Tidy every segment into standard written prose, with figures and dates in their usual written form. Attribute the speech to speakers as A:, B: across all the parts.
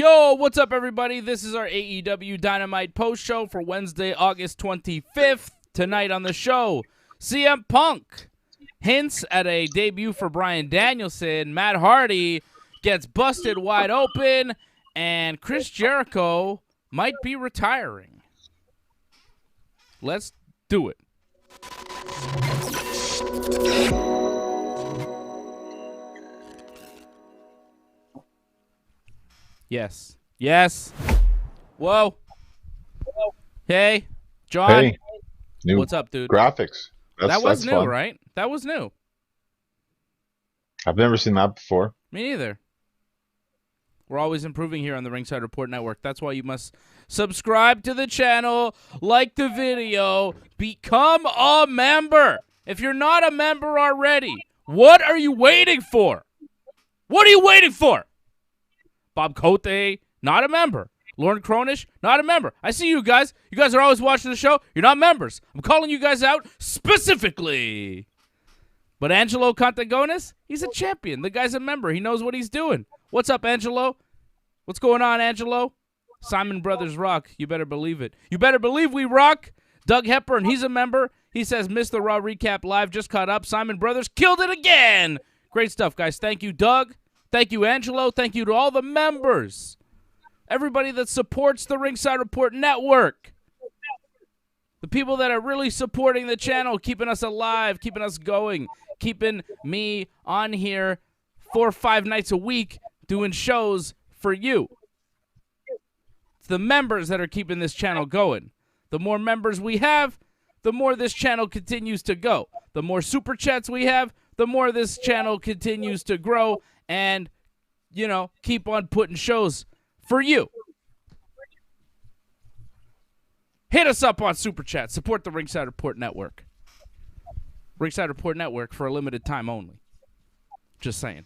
A: Yo, what's up, everybody? This is our AEW Dynamite post show for Wednesday, August 25th. Tonight on the show, CM Punk hints at a debut for Bryan Danielson. Matt Hardy gets busted wide open, and Chris Jericho might be retiring. Let's do it. Yes. Yes. Whoa. Hey, John.
B: Hey. New
A: What's up, dude?
B: graphics.
A: That was
B: that's
A: new,
B: fun.
A: right? That was new.
B: I've never seen that before.
A: Me neither. We're always improving here on the Ringside Report Network. That's why you must subscribe to the channel, like the video, become a member. If you're not a member already, what are you waiting for? What are you waiting for? Bob Cote, not a member. Lauren Cronish, not a member. I see you guys. You guys are always watching the show. You're not members. I'm calling you guys out specifically. But Angelo Contagonis, he's a champion. The guy's a member. He knows what he's doing. What's up, Angelo? What's going on, Angelo? Simon Brothers rock. You better believe it. You better believe we rock. Doug Hepburn, he's a member. He says, missed the Raw Recap live, just caught up. Simon Brothers killed it again. Great stuff, guys. Thank you, Doug. Thank you, Angelo. Thank you to all the members. Everybody that supports the Ringside Report Network. The people that are really supporting the channel, keeping us alive, keeping us going, keeping me on here 4 or 5 nights a week doing shows for you. It's the members that are keeping this channel going. The more members we have, the more this channel continues to go. The more super chats we have, the more this channel continues to grow and, you know, keep on putting shows for you. Hit us up on Super Chat. Support the Ringside Report Network. Ringside Report Network for a limited time only. Just saying.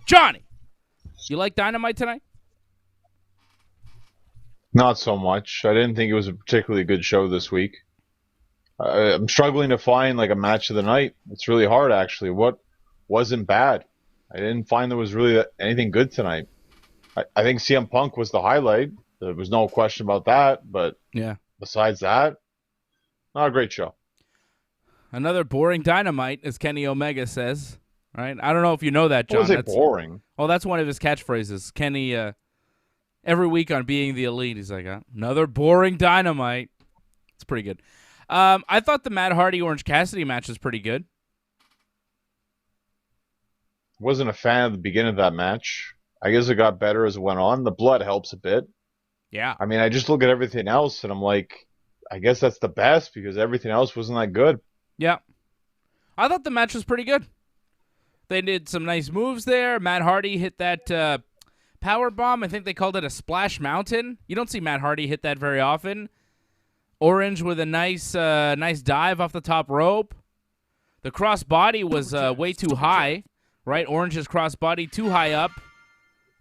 A: Johnny, you like Dynamite tonight?
B: Not so much. I didn't think it was a particularly good show this week. I'm struggling to find like a match of the night. It's really hard, actually. What wasn't bad? I didn't find there was really anything good tonight. I think CM Punk was the highlight. There was no question about that. But
A: yeah,
B: besides that, not a great show.
A: Another boring Dynamite, as Kenny Omega says. Right? I don't know if you know that, John.
B: Was it boring?
A: Oh, that's one of his catchphrases. Kenny, every week on Being the Elite, he's like, another boring Dynamite. It's pretty good. I thought the Matt Hardy Orange Cassidy match was pretty good.
B: Wasn't a fan of the beginning of that match. I guess it got better as it went on. The blood helps a bit.
A: Yeah.
B: I mean, I just look at everything else and I'm like, I guess that's the best because everything else wasn't that good.
A: Yeah. I thought the match was pretty good. They did some nice moves there. Matt Hardy hit that power bomb. I think they called it a splash mountain. You don't see Matt Hardy hit that very often. Orange with a nice dive off the top rope. The crossbody was way too high, right? Orange's crossbody too high up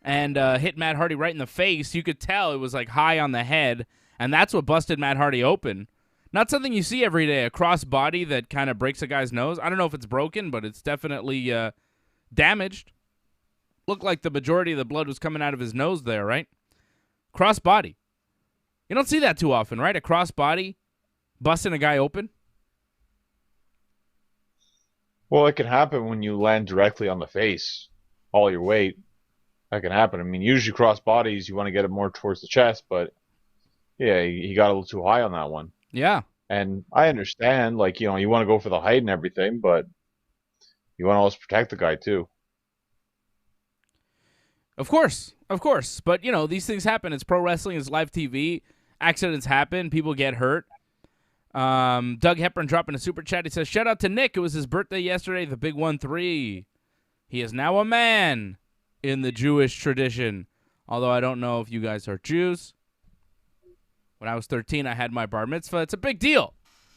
A: and hit Matt Hardy right in the face. You could tell it was like high on the head, and that's what busted Matt Hardy open. Not something you see every day, a crossbody that kind of breaks a guy's nose. I don't know if it's broken, but it's definitely damaged. Looked like the majority of the blood was coming out of his nose there, right? Crossbody. You don't see that too often, right? A crossbody busting a guy open.
B: Well, it can happen when you land directly on the face, all your weight. That can happen. I mean, usually cross bodies, you want to get it more towards the chest, but yeah, he got a little too high on that one.
A: Yeah.
B: And I understand, like, you know, you want to go for the height and everything, but you want to always protect the guy too.
A: Of course. But, you know, these things happen. It's pro wrestling. It's live TV. Accidents happen. People get hurt. Doug Hepburn dropping a super chat. He says, shout out to Nick. It was his birthday yesterday, the big 1-3. He is now a man in the Jewish tradition. Although I don't know if you guys are Jews. When I was 13, I had my bar mitzvah. It's a big deal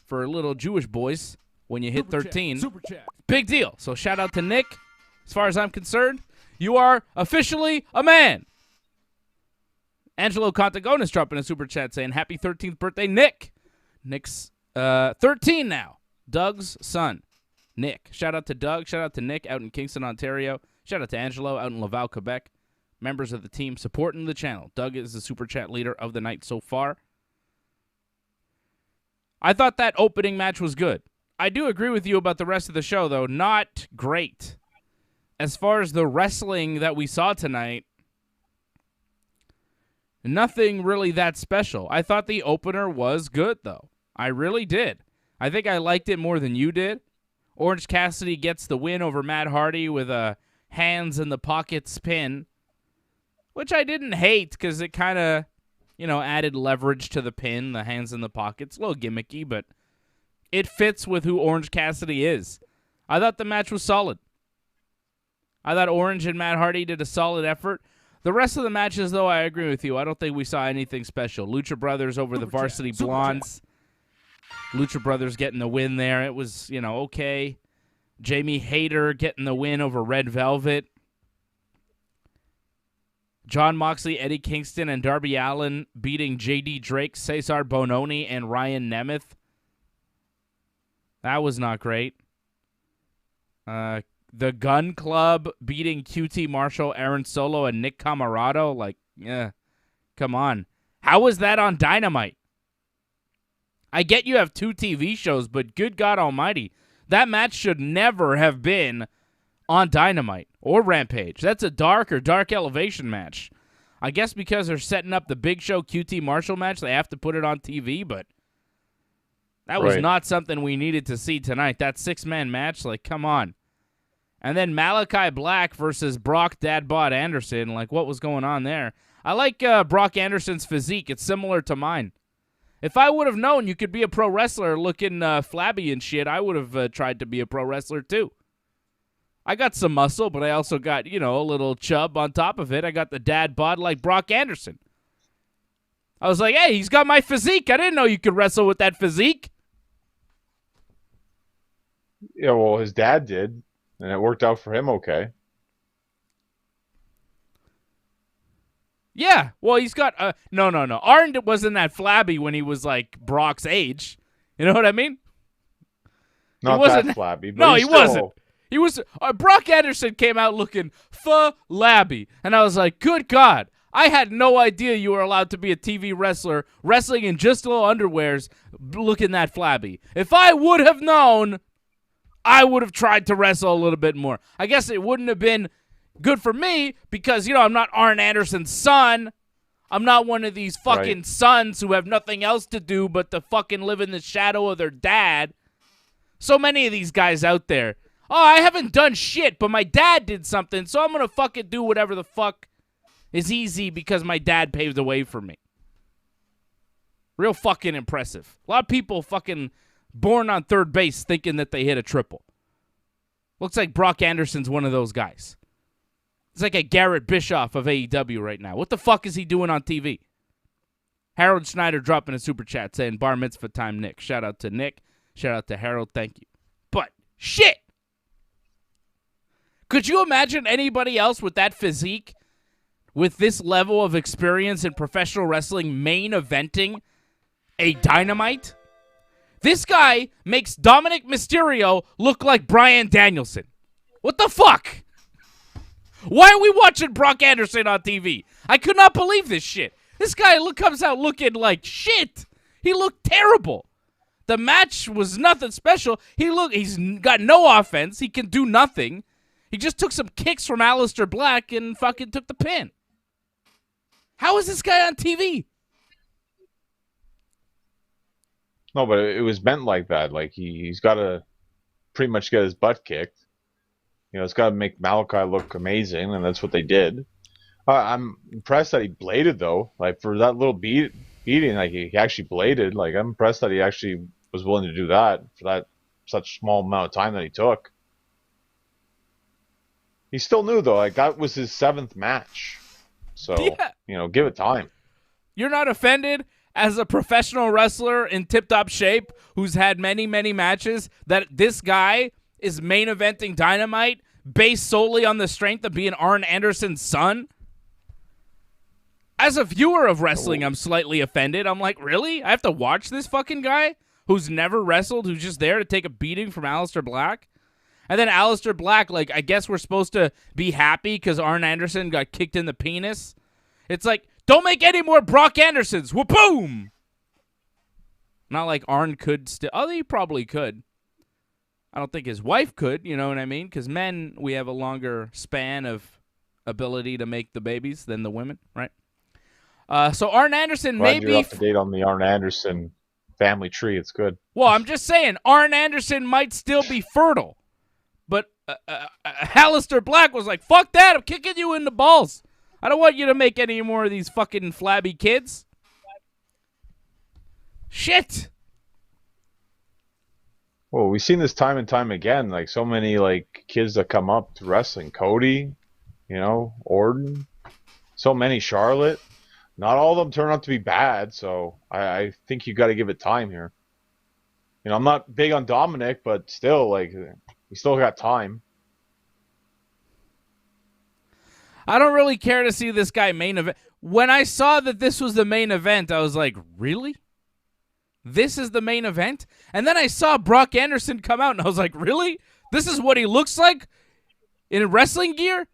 A: for little Jewish boys when you hit 13.
C: Super chat.
A: Big deal. So shout out to Nick. As far as I'm concerned, you are officially a man. Angelo Contagonis dropping a super chat saying, happy 13th birthday, Nick. Nick's 13 now. Doug's son, Nick. Shout out to Doug. Shout out to Nick out in Kingston, Ontario. Shout out to Angelo out in Laval, Quebec. members of the team supporting the channel. Doug is the Super Chat leader of the night so far. I thought that opening match was good. I do agree with you about the rest of the show, though. Not great. As far as the wrestling that we saw tonight, nothing really that special. I thought the opener was good, though. I really did. I think I liked it more than you did. Orange Cassidy gets the win over Matt Hardy with a hands in the pocket spin, which I didn't hate because it kind of, added leverage to the pin, the hands in the pockets. A little gimmicky, but it fits with who Orange Cassidy is. I thought the match was solid. I thought Orange and Matt Hardy did a solid effort. The rest of the matches, though, I agree with you. I don't think we saw anything special. Lucha Brothers over the Varsity Blondes. Lucha Brothers getting the win there. It was, okay. Jamie Hayter getting the win over Red Velvet. John Moxley, Eddie Kingston, and Darby Allin beating J.D. Drake, Cesar Bononi, and Ryan Nemeth. That was not great. The Gun Club beating QT Marshall, Aaron Solo, and Nick Camarado. Come on. How was that on Dynamite? I get you have 2 TV shows, but good God almighty, that match should never have been on Dynamite or Rampage. That's a Dark or Dark Elevation match. I guess because they're setting up the Big Show QT Marshall match, they have to put it on TV, but that was not something we needed to see tonight. That 6-man match, come on. And then Malachi Black versus Brock Dadbot Anderson. What was going on there? I like Brock Anderson's physique. It's similar to mine. If I would have known you could be a pro wrestler looking flabby and shit, I would have tried to be a pro wrestler too. I got some muscle, but I also got, a little chub on top of it. I got the dad bod like Brock Anderson. I was like, hey, he's got my physique. I didn't know you could wrestle with that physique.
B: Yeah, well, his dad did, and it worked out for him okay.
A: Yeah, well, he's got no. Arn wasn't that flabby when he was Brock's age. You know what I mean?
B: Not that flabby. But
A: no, he wasn't. He was. Brock Anderson came out looking flabby, and I was like, "Good God! I had no idea you were allowed to be a TV wrestler wrestling in just little underwears, looking that flabby. If I would have known, I would have tried to wrestle a little bit more. I guess it wouldn't have been good for me because, I'm not Arn Anderson's son. I'm not one of these fucking sons who have nothing else to do but to fucking live in the shadow of their dad. So many of these guys out there. Oh, I haven't done shit, but my dad did something, so I'm going to fucking do whatever the fuck is easy because my dad paved the way for me. Real fucking impressive. A lot of people fucking born on third base thinking that they hit a triple. Looks like Brock Anderson's one of those guys. It's like a Garrett Bischoff of AEW right now. What the fuck is he doing on TV? Harold Schneider dropping a super chat saying, bar mitzvah time, Nick. Shout out to Nick. Shout out to Harold. Thank you. But, shit! Could you imagine anybody else with that physique, with this level of experience in professional wrestling, main eventing a Dynamite? This guy makes Dominic Mysterio look like Bryan Danielson. What the fuck? Why are we watching Brock Anderson on TV? I could not believe this shit. This guy comes out looking like shit. He looked terrible. The match was nothing special. He's got no offense. He can do nothing. He just took some kicks from Aleister Black and fucking took the pin. How is this guy on TV?
B: No, but it was meant like that. He's got to pretty much get his butt kicked. It's got to make Malachi look amazing, and that's what they did. I'm impressed that he bladed, though. For that little beating, he actually bladed. I'm impressed that he actually was willing to do that for that such small amount of time that he took. He still knew, though. That was his 7th match. So, give it time.
A: You're not offended as a professional wrestler in tip-top shape who's had many, many matches that this guy is main eventing Dynamite based solely on the strength of being Arn Anderson's son? As a viewer of wrestling, I'm slightly offended. I'm like, really? I have to watch this fucking guy who's never wrestled, who's just there to take a beating from Aleister Black? And then Aleister Black, like, I guess we're supposed to be happy because Arn Anderson got kicked in the penis. It's like, don't make any more Brock Andersons. Wha-boom! Not like Arn could still. Oh, he probably could. I don't think his wife could, you know what I mean? Because men, we have a longer span of ability to make the babies than the women, right? So Arn Anderson may be...
B: You're up to date on the Arn Anderson family tree. It's good.
A: Well, I'm just saying, Arn Anderson might still be fertile. But Aleister Black was like, fuck that, I'm kicking you in the balls. I don't want you to make any more of these fucking flabby kids. Shit.
B: Well, we've seen this time and time again. Like, so many, like, kids that come up to wrestling. Cody, you know, Orton. So many, Charlotte. Not all of them turn out to be bad, so I think you got to give it time here. You know, I'm not big on Dominic, but still, like, we still got time.
A: I don't really care to see this guy main event. When I saw that this was the main event, I was like, really? This is the main event? And then I saw Brock Anderson come out, and I was like, really? This is what he looks like in wrestling gear?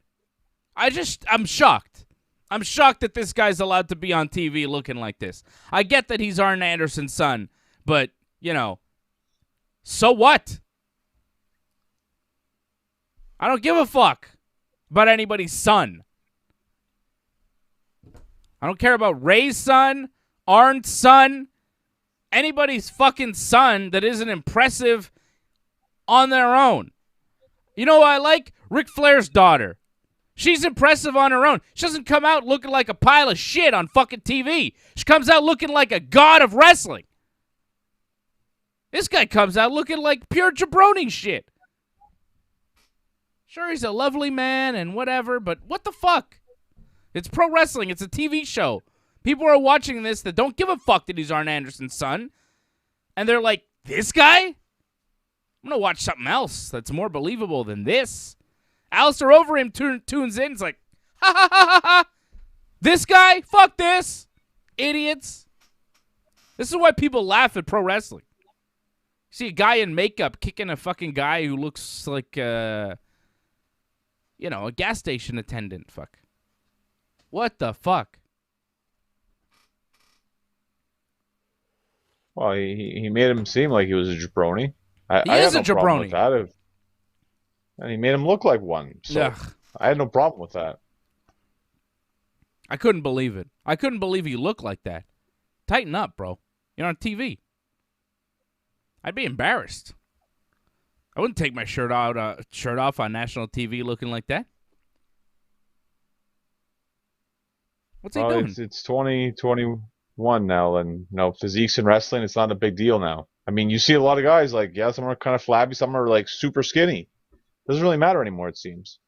A: I'm shocked. I'm shocked that this guy's allowed to be on TV looking like this. I get that he's Arn Anderson's son, but, you know, so what? I don't give a fuck about anybody's son. I don't care about Ray's son, Arn's son, anybody's fucking son that isn't impressive on their own. You know what I like? Ric Flair's daughter. She's impressive on her own. She doesn't come out looking like a pile of shit on fucking TV. She comes out looking like a god of wrestling. This guy comes out looking like pure jabroni shit. Sure, he's a lovely man and whatever, but what the fuck? It's pro wrestling. It's a TV show. People are watching this that don't give a fuck that he's Arn Anderson's son. And they're like, this guy? I'm going to watch something else that's more believable than this. Alistair over him tunes in. It's like, ha ha ha ha ha. This guy? Fuck this. Idiots. This is why people laugh at pro wrestling. You see a guy in makeup kicking a fucking guy who looks like, a gas station attendant. Fuck. What the fuck?
B: Well, he made him seem like he was a jabroni.
A: He is a jabroni.
B: And he made him look like one. So
A: Ugh.
B: I had no problem with that.
A: I couldn't believe it. I couldn't believe he looked like that. Tighten up, bro. You're on TV. I'd be embarrassed. I wouldn't take my shirt off on national TV looking like that. What's he doing?
B: It's 2021 now, and physiques in wrestling, it's not a big deal now. I mean, you see a lot of guys like, some are kind of flabby, some are like super skinny. Doesn't really matter anymore, it seems.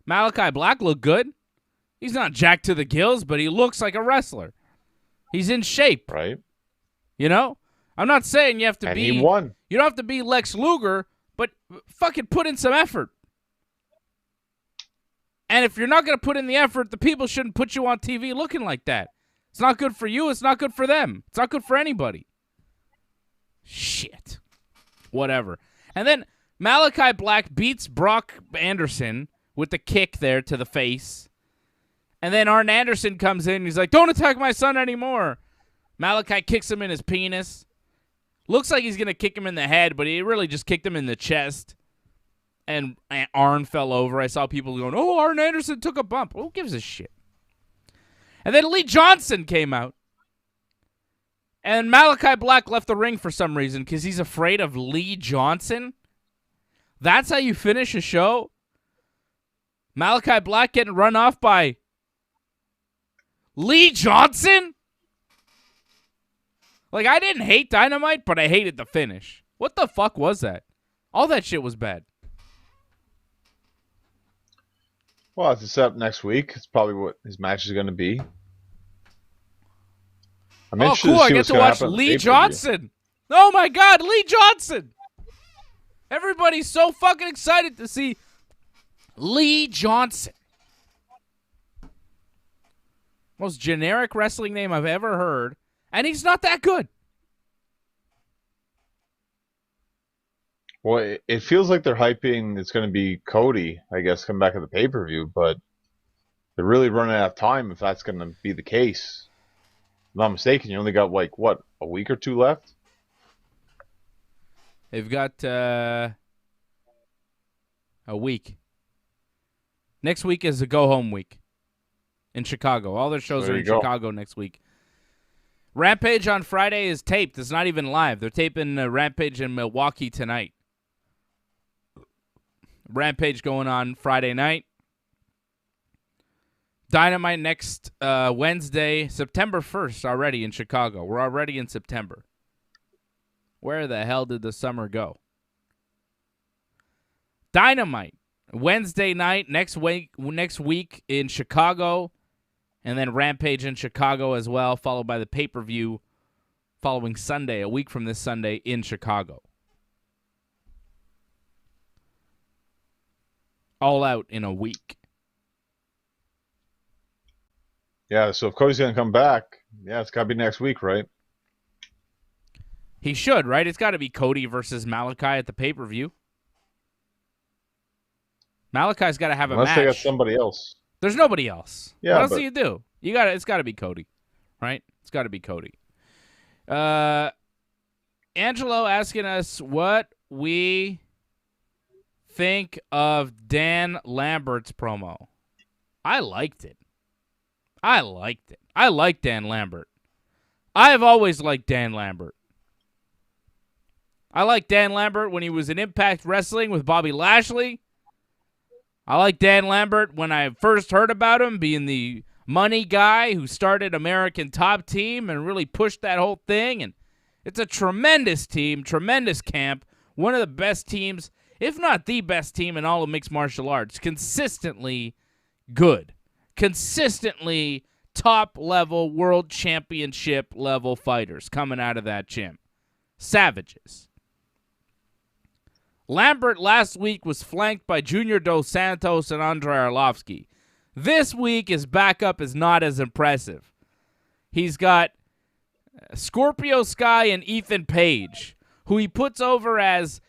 A: Malachi Black looked good. He's not jacked to the gills, but he looks like a wrestler. He's in shape.
B: Right.
A: You know? I'm not saying you have to
B: and
A: be...
B: he won.
A: You don't have to be Lex Luger, but fucking put in some effort. And if you're not going to put in the effort, the people shouldn't put you on TV looking like that. It's not good for you. It's not good for them. It's not good for anybody. Shit. Whatever. And then Malachi Black beats Brock Anderson with the kick there to the face. And then Arn Anderson comes in and he's like, don't attack my son anymore. Malachi kicks him in his penis. Looks like he's going to kick him in the head, but he really just kicked him in the chest. And Arn fell over. I saw people going, oh, Arn Anderson took a bump. Who gives a shit? And then Lee Johnson came out. And Malachi Black left the ring for some reason because he's afraid of Lee Johnson. That's how you finish a show? Malachi Black getting run off by Lee Johnson? Like, I didn't hate Dynamite, but I hated the finish. What the fuck was that? All that shit was bad.
B: Well, it's set up next week. It's probably what his match is going to be. I'm interested
A: cool.
B: to see
A: I get
B: what's
A: to
B: gonna
A: watch
B: happen on the
A: Lee
B: pay-per-view.
A: Johnson. Oh, my God, Lee Johnson. Everybody's so fucking excited to see Lee Johnson. Most generic wrestling name I've ever heard. And he's not that good.
B: Well, it feels like they're hyping it's going to be Cody, I guess, come back at the pay-per-view, but they're really running out of time if that's going to be the case. If I'm not mistaken, you only got like what, a week or two left?
A: They've got a week. Next week is a go-home week in Chicago. All their shows are in Chicago next week. Rampage on Friday is taped. It's not even live. They're taping Rampage in Milwaukee tonight. Rampage going on Friday night. Dynamite next Wednesday, September 1st already in Chicago. We're already in September. Where the hell did the summer go? Dynamite Wednesday night next week in Chicago, and then Rampage in Chicago as well, followed by the pay-per-view following Sunday, a week from this Sunday in Chicago. All out in a week.
B: Yeah, so if Cody's going to come back, yeah, it's got to be next week, right?
A: He should, right? It's got to be Cody versus Malachi at the pay-per-view. Malachi's got to have a match.
B: Unless they got somebody else.
A: There's nobody else.
B: Yeah,
A: what else do you do? It's got to be Cody, right? It's got to be Cody. Angelo asking us what we think of Dan Lambert's promo. I liked it. I like Dan Lambert. I've always liked Dan Lambert. I liked Dan Lambert when he was in Impact Wrestling with Bobby Lashley. I like Dan Lambert when I first heard about him being the money guy who started American Top Team and really pushed that whole thing. And it's a tremendous team, tremendous camp, one of the best teams, if not the best team in all of mixed martial arts. Consistently good. Consistently top-level world championship-level fighters coming out of that gym. Savages. Lambert last week was flanked by Junior Dos Santos and Andrei Arlovsky. This week, his backup is not as impressive. He's got Scorpio Sky and Ethan Page, who he puts over as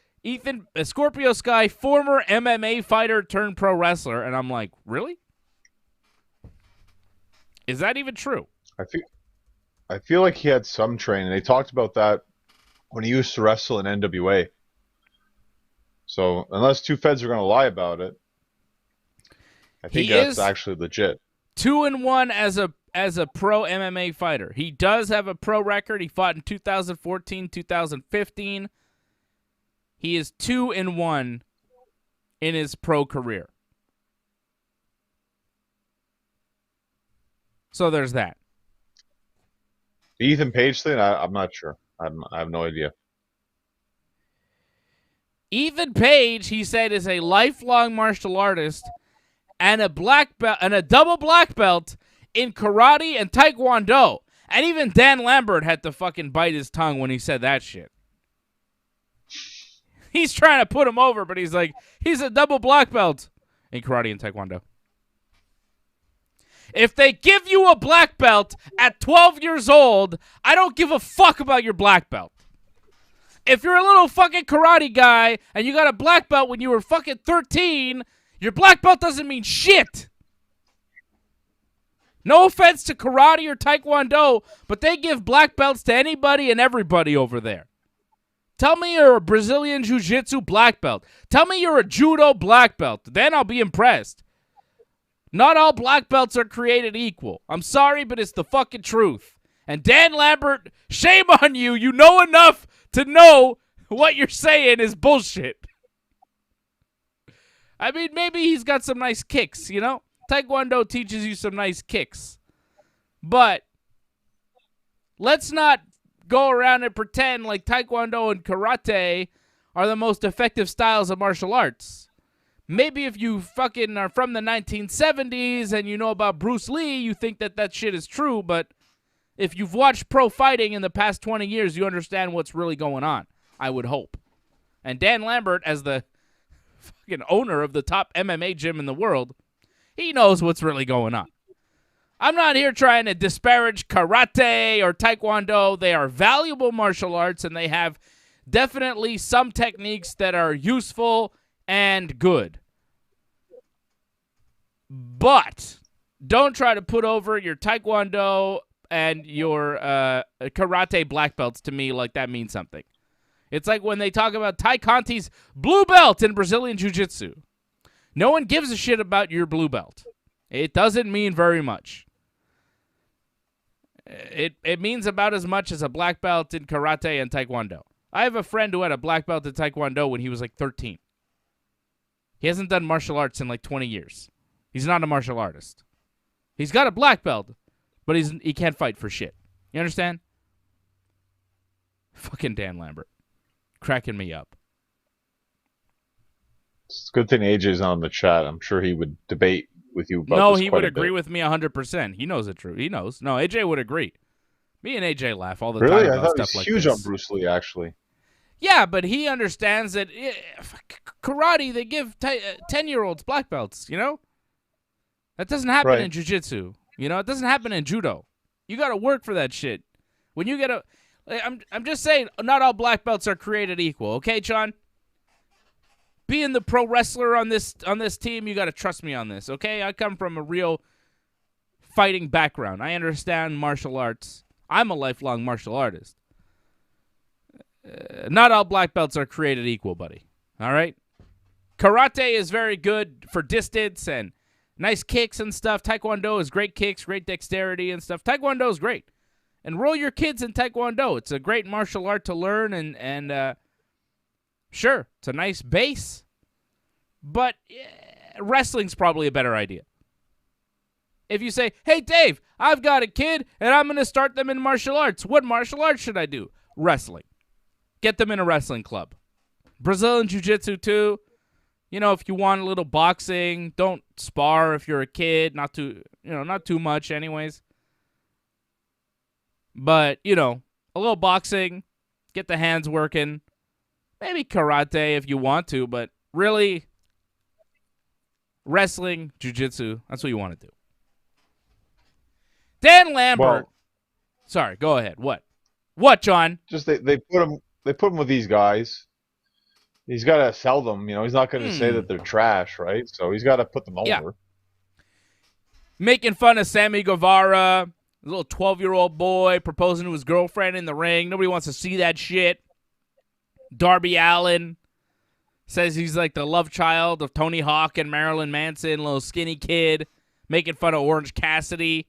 A: Scorpio Sky, former MMA fighter turned pro wrestler. And I'm like, really? Is that even true?
B: I feel like he had some training. They talked about that when he used to wrestle in NWA. So unless two feds are going to lie about it, I think that's actually legit.
A: 2-1 as a pro MMA fighter. He does have a pro record. He fought in 2014, 2015. He is 2-1 in his pro career. So there's that.
B: The Ethan Page thing, I'm not sure. I have no idea.
A: Ethan Page, he said, is a lifelong martial artist and a black belt and a double black belt in karate and taekwondo. And even Dan Lambert had to fucking bite his tongue when he said that shit. He's trying to put him over, but he's like, he's a double black belt in karate and taekwondo. If they give you a black belt at 12 years old, I don't give a fuck about your black belt. If you're a little fucking karate guy and you got a black belt when you were fucking 13, your black belt doesn't mean shit. No offense to karate or taekwondo, but they give black belts to anybody and everybody over there. Tell me you're a Brazilian jiu-jitsu black belt. Tell me you're a judo black belt. Then I'll be impressed. Not all black belts are created equal. I'm sorry, but it's the fucking truth. And Dan Lambert, shame on you. You know enough to know what you're saying is bullshit. I mean, maybe he's got some nice kicks, you know? Taekwondo teaches you some nice kicks. But let's not go around and pretend like Taekwondo and Karate are the most effective styles of martial arts. Maybe if you fucking are from the 1970s and you know about Bruce Lee, you think that that shit is true, but if you've watched pro fighting in the past 20 years, you understand what's really going on, I would hope. And Dan Lambert, as the fucking owner of the top MMA gym in the world, he knows what's really going on. I'm not here trying to disparage karate or taekwondo. They are valuable martial arts, and they have definitely some techniques that are useful and good. But don't try to put over your Taekwondo and your karate black belts to me like that means something. It's like when they talk about Tai Conti's blue belt in Brazilian Jiu-Jitsu. No one gives a shit about your blue belt. It doesn't mean very much. It means about as much as a black belt in karate and Taekwondo. I have a friend who had a black belt in Taekwondo when he was like 13. He hasn't done martial arts in like 20 years. He's not a martial artist. He's got a black belt, but he can't fight for shit. You understand? Fucking Dan Lambert. Cracking me up.
B: It's a good thing AJ's on the chat. I'm sure he would debate with you about
A: No,
B: this
A: he
B: quite
A: would
B: a
A: agree
B: bit.
A: with me 100%. He knows the truth. He knows. No, AJ would agree. Me and AJ laugh all the
B: Really?
A: time
B: I
A: about
B: thought he
A: stuff
B: was
A: like
B: huge
A: this.
B: on Bruce Lee, actually.
A: Yeah, but he understands that karate, they give 10-year-olds black belts, you know? That doesn't happen
B: Right.
A: in jiu-jitsu. You know, it doesn't happen in judo. You got to work for that shit. When you get I'm just saying, not all black belts are created equal, okay, John? Being the pro wrestler on this team, you got to trust me on this, okay? I come from a real fighting background. I understand martial arts. I'm a lifelong martial artist. Not all black belts are created equal, buddy. All right? Karate is very good for distance and nice kicks and stuff. Taekwondo is great kicks, great dexterity and stuff. Taekwondo is great. Enroll your kids in Taekwondo. It's a great martial art to learn, and sure, it's a nice base, but wrestling's probably a better idea. If you say, hey, Dave, I've got a kid, and I'm going to start them in martial arts. What martial arts should I do? Wrestling. Get them in a wrestling club. Brazilian Jiu-Jitsu, too. You know, if you want a little boxing, don't spar if you're a kid. Not too much anyways. But, you know, a little boxing, get the hands working. Maybe karate if you want to, but really, wrestling, jiu-jitsu, that's what you want to do. Dan Lambert.
B: Well,
A: sorry, go ahead. What, John?
B: just they put him with these guys. He's got to sell them. You know, he's not going to say that they're trash, right? So he's got to put them over.
A: Yeah. Making fun of Sammy Guevara, a little 12-year-old boy proposing to his girlfriend in the ring. Nobody wants to see that shit. Darby Allin says he's like the love child of Tony Hawk and Marilyn Manson, little skinny kid, making fun of Orange Cassidy.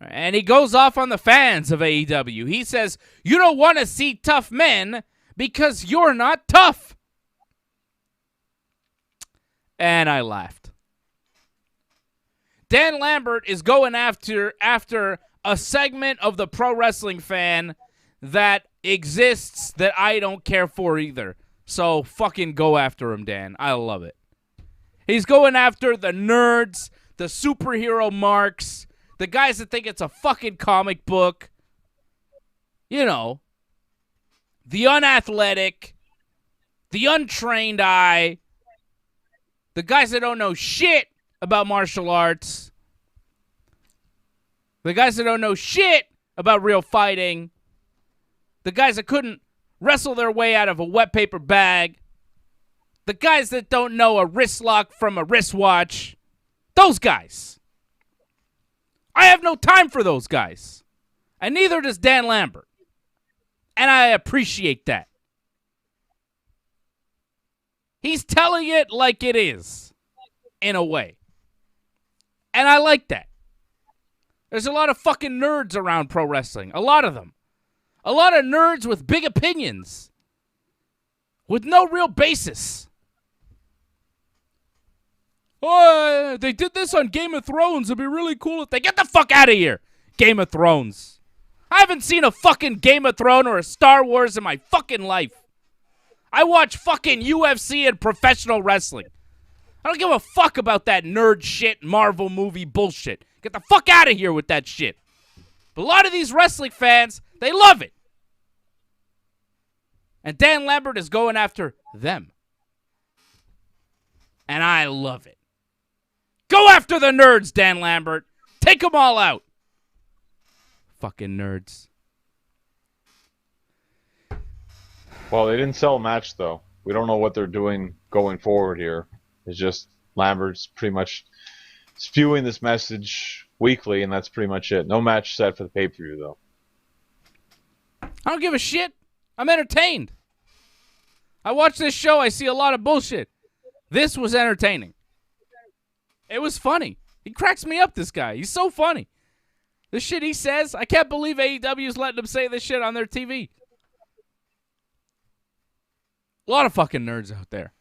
A: And he goes off on the fans of AEW. He says, you don't want to see tough men because you're not tough. And I laughed. Dan Lambert is going after a segment of the pro wrestling fan that exists that I don't care for either. So fucking go after him, Dan. I love it. He's going after the nerds, the superhero marks, the guys that think it's a fucking comic book. You know, the unathletic, the untrained eye, the guys that don't know shit about martial arts, the guys that don't know shit about real fighting, the guys that couldn't wrestle their way out of a wet paper bag, the guys that don't know a wrist lock from a wristwatch, those guys. I have no time for those guys. And neither does Dan Lambert. And I appreciate that. He's telling it like it is, in a way. And I like that. There's a lot of fucking nerds around pro wrestling. A lot of them. A lot of nerds with big opinions. With no real basis. Oh, they did this on Game of Thrones. It'd be really cool if they... Get the fuck out of here, Game of Thrones. I haven't seen a fucking Game of Thrones or a Star Wars in my fucking life. I watch fucking UFC and professional wrestling. I don't give a fuck about that nerd shit, Marvel movie bullshit. Get the fuck out of here with that shit. But a lot of these wrestling fans, they love it. And Dan Lambert is going after them. And I love it. Go after the nerds, Dan Lambert. Take them all out. Fucking nerds.
B: Well, they didn't sell a match though. We don't know what they're doing going forward here. It's just Lambert's pretty much spewing this message weekly, and that's pretty much it. No match set for the pay-per-view though.
A: I don't give a shit. I'm entertained. I watch this show. I see a lot of bullshit. This was entertaining. It was funny. He cracks me up, this guy. He's so funny. The shit he says, I can't believe AEW is letting him say this shit on their TV. A lot of fucking nerds out there.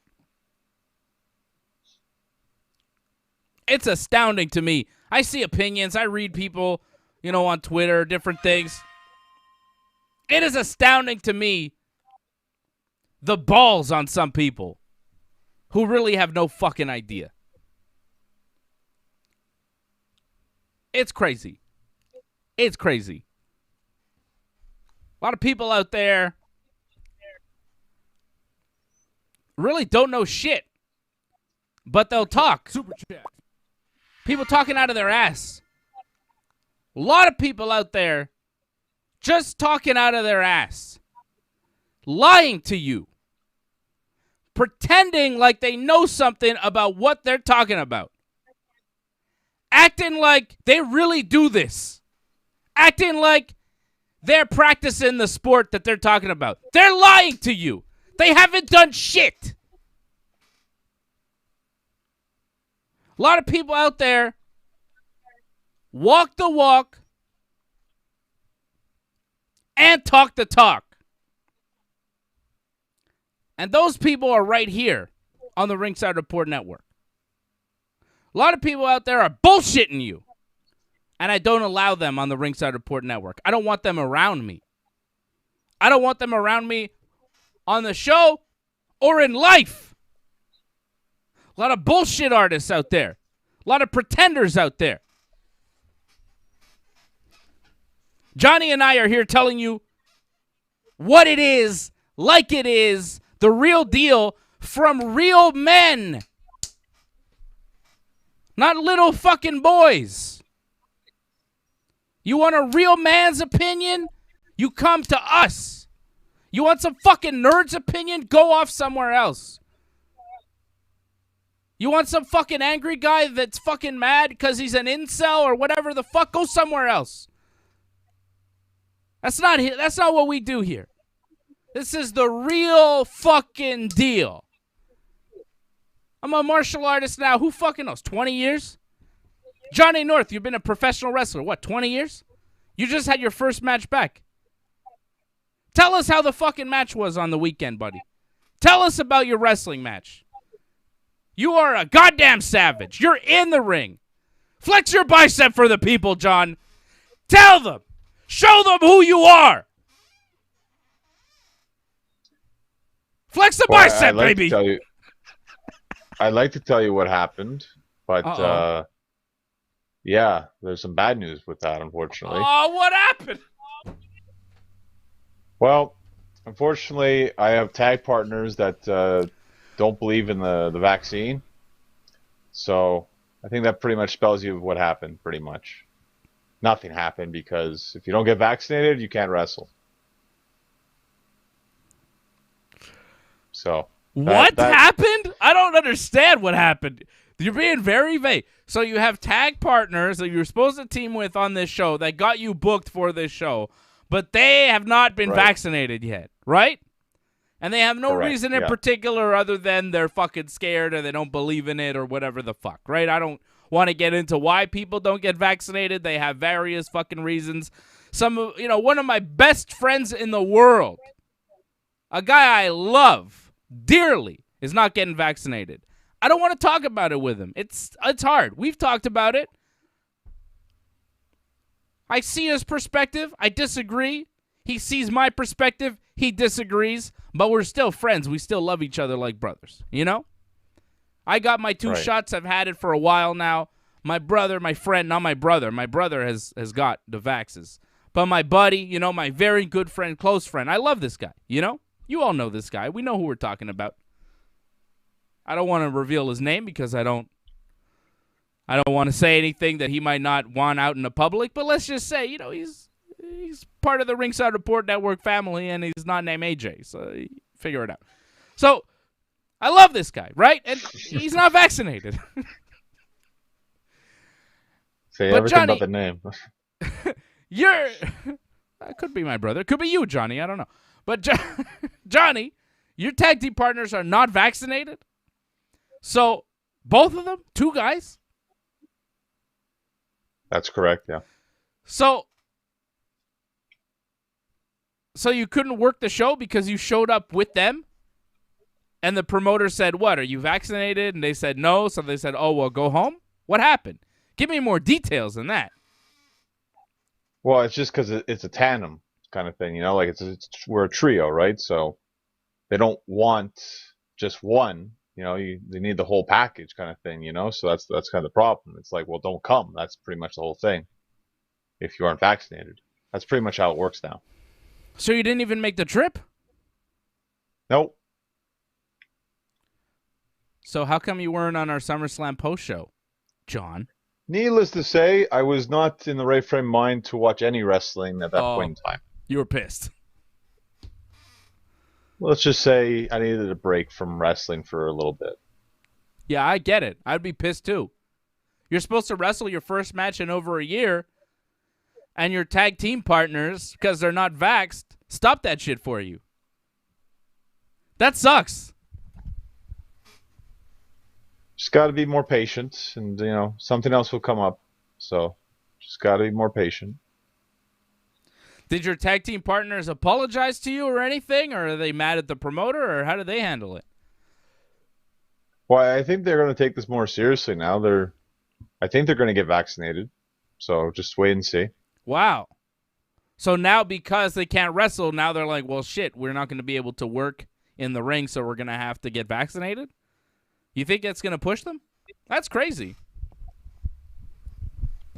A: It's astounding to me. I see opinions. I read people, on Twitter, different things. It is astounding to me the balls on some people who really have no fucking idea. It's crazy. It's crazy. A lot of people out there really don't know shit, but they'll talk. Super chat. People talking out of their ass. A lot of people out there just talking out of their ass. Lying to you. Pretending like they know something about what they're talking about. Acting like they really do this. Acting like they're practicing the sport that they're talking about. They're lying to you. They haven't done shit. A lot of people out there walk the walk and talk the talk. And those people are right here on the Ringside Report Network. A lot of people out there are bullshitting you. And I don't allow them on the Ringside Report Network. I don't want them around me. I don't want them around me on the show or in life. A lot of bullshit artists out there. A lot of pretenders out there. Johnny and I are here telling you what it is, like it is, the real deal from real men. Not little fucking boys. You want a real man's opinion? You come to us. You want some fucking nerd's opinion? Go off somewhere else. You want some fucking angry guy that's fucking mad because he's an incel or whatever the fuck? Go somewhere else. That's not what we do here. This is the real fucking deal. I'm a martial artist now. Who fucking knows? 20 years? Johnny North, you've been a professional wrestler. What, 20 years? You just had your first match back. Tell us how the fucking match was on the weekend, buddy. Tell us about your wrestling match. You are a goddamn savage. You're in the ring. Flex your bicep for the people, John. Tell them. Show them who you are. Flex the bicep, baby.
B: I'd like to tell you what happened, but yeah, there's some bad news with that, unfortunately.
A: Oh, what happened?
B: Well, unfortunately, I have tag partners that don't believe in the vaccine. So I think that pretty much spells you what happened, pretty much. Nothing happened because if you don't get vaccinated, you can't wrestle. So
A: what happened? I don't understand what happened. You're being very vague. So you have tag partners that you're supposed to team with on this show that got you booked for this show, but they have not been vaccinated yet, right? And they have no reason in particular other than they're fucking scared or they don't believe in it or whatever the fuck, right? I don't want to get into why people don't get vaccinated. They have various fucking reasons. One of my best friends in the world, a guy I love dearly, is not getting vaccinated. I don't want to talk about it with him. It's hard. We've talked about it. I see his perspective. I disagree. He sees my perspective. He disagrees. But we're still friends. We still love each other like brothers. You know? I got my 2 shots. I've had it for a while now. My brother, my friend, not my brother. My brother has got the vaxes. But my buddy, my very good friend, close friend. I love this guy, You all know this guy. We know who we're talking about. I don't want to reveal his name because I don't want to say anything that he might not want out in the public. But let's just say, he's he's part of the Ringside Report Network family, and he's not named AJ, so figure it out. So I love this guy, right? And he's not vaccinated.
B: Say
A: But
B: everything
A: Johnny,
B: but the name.
A: That could be my brother. Could be you, Johnny. I don't know. But Johnny, your tag team partners are not vaccinated. So both of them, 2 guys.
B: That's correct, yeah.
A: So you couldn't work the show because you showed up with them? And the promoter said, what, are you vaccinated? And they said no, so they said, oh, well, go home? What happened? Give me more details than that.
B: Well, it's just because it's a tandem kind of thing, you know, like we're a trio, right? So they don't want just one, you know, they need the whole package kind of thing, you know? So that's kind of the problem. It's like, well, don't come. That's pretty much the whole thing. If you aren't vaccinated. That's pretty much how it works now.
A: So you didn't even make the trip?
B: Nope.
A: So how come you weren't on our SummerSlam post show, John?
B: Needless to say, I was not in the right frame of mind to watch any wrestling at that point in time.
A: You were pissed.
B: Let's just say I needed a break from wrestling for a little bit.
A: Yeah, I get it. I'd be pissed too. You're supposed to wrestle your first match in over a year, and your tag team partners, because they're not vaxxed, stop that shit for you. That sucks.
B: Just got to be more patient, and, you know, something else will come up. So, just got to be more patient.
A: Did your tag team partners apologize to you or anything, or are they mad at the promoter, or how do they handle it?
B: Well, I think they're going to take this more seriously now. I think they're going to get vaccinated. So, just wait and see.
A: Wow. So now because they can't wrestle, now they're like, well, shit, we're not going to be able to work in the ring, so we're going to have to get vaccinated? You think that's going to push them? That's crazy.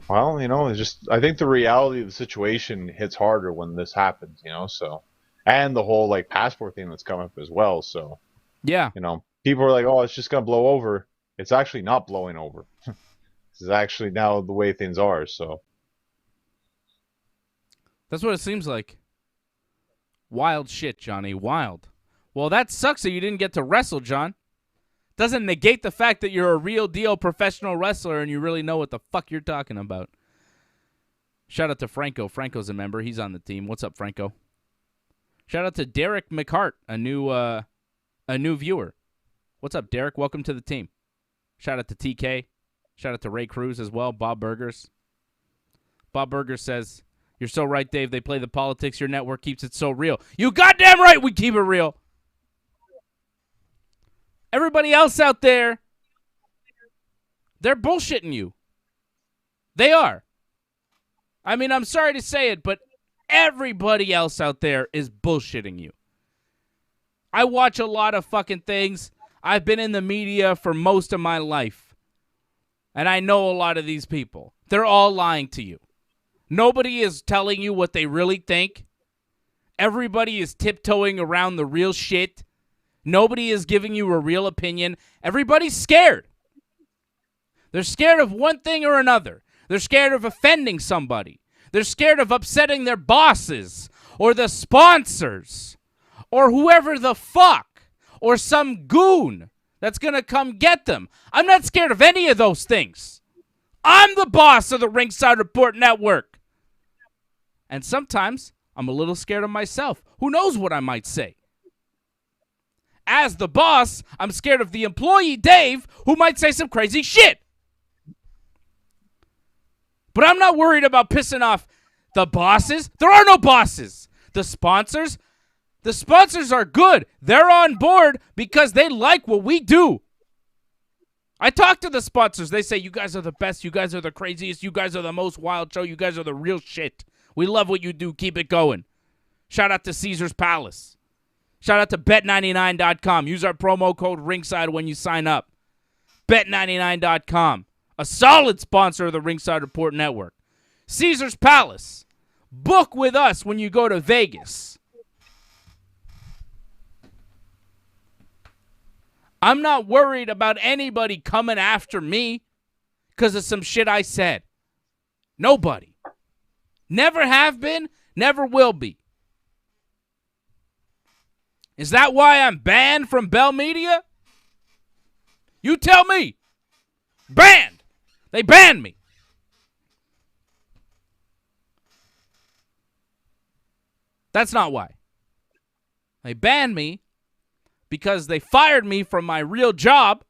B: Well, you know, I think the reality of the situation hits harder when this happens, you know, so. And the whole, like, passport thing that's come up as well, so.
A: Yeah.
B: You know, people are like, oh, it's just going to blow over. It's actually not blowing over. This is actually now the way things are, so.
A: That's what it seems like. Wild shit, Johnny. Wild. Well, that sucks that you didn't get to wrestle, John. Doesn't negate the fact that you're a real deal professional wrestler and you really know what the fuck you're talking about. Shout out to Franco. Franco's a member. He's on the team. What's up, Franco? Shout out to Derek McHart, a new viewer. What's up, Derek? Welcome to the team. Shout out to TK. Shout out to Ray Cruz as well. Bob Burgers. Bob Burgers says, you're so right, Dave. They play the politics. Your network keeps it so real. You goddamn right we keep it real. Everybody else out there, they're bullshitting you. They are. I mean, I'm sorry to say it, but everybody else out there is bullshitting you. I watch a lot of fucking things. I've been in the media for most of my life. And I know a lot of these people. They're all lying to you. Nobody is telling you what they really think. Everybody is tiptoeing around the real shit. Nobody is giving you a real opinion. Everybody's scared. They're scared of one thing or another. They're scared of offending somebody. They're scared of upsetting their bosses or the sponsors or whoever the fuck or some goon that's going to come get them. I'm not scared of any of those things. I'm the boss of the Ringside Report Network. And sometimes I'm a little scared of myself. Who knows what I might say? As the boss, I'm scared of the employee, Dave, who might say some crazy shit. But I'm not worried about pissing off the bosses. There are no bosses. The sponsors are good. They're on board because they like what we do. I talk to the sponsors. They say, you guys are the best. You guys are the craziest. You guys are the most wild show. You guys are the real shit. We love what you do. Keep it going. Shout out to Caesar's Palace. Shout out to Bet99.com. Use our promo code Ringside when you sign up. Bet99.com. A solid sponsor of the Ringside Report Network. Caesar's Palace. Book with us when you go to Vegas. I'm not worried about anybody coming after me because of some shit I said. Nobody. Never have been, Never will be. Is that why I'm banned from Bell Media? You tell me. Banned. They banned me. That's not why. They banned me because they fired me from my real job.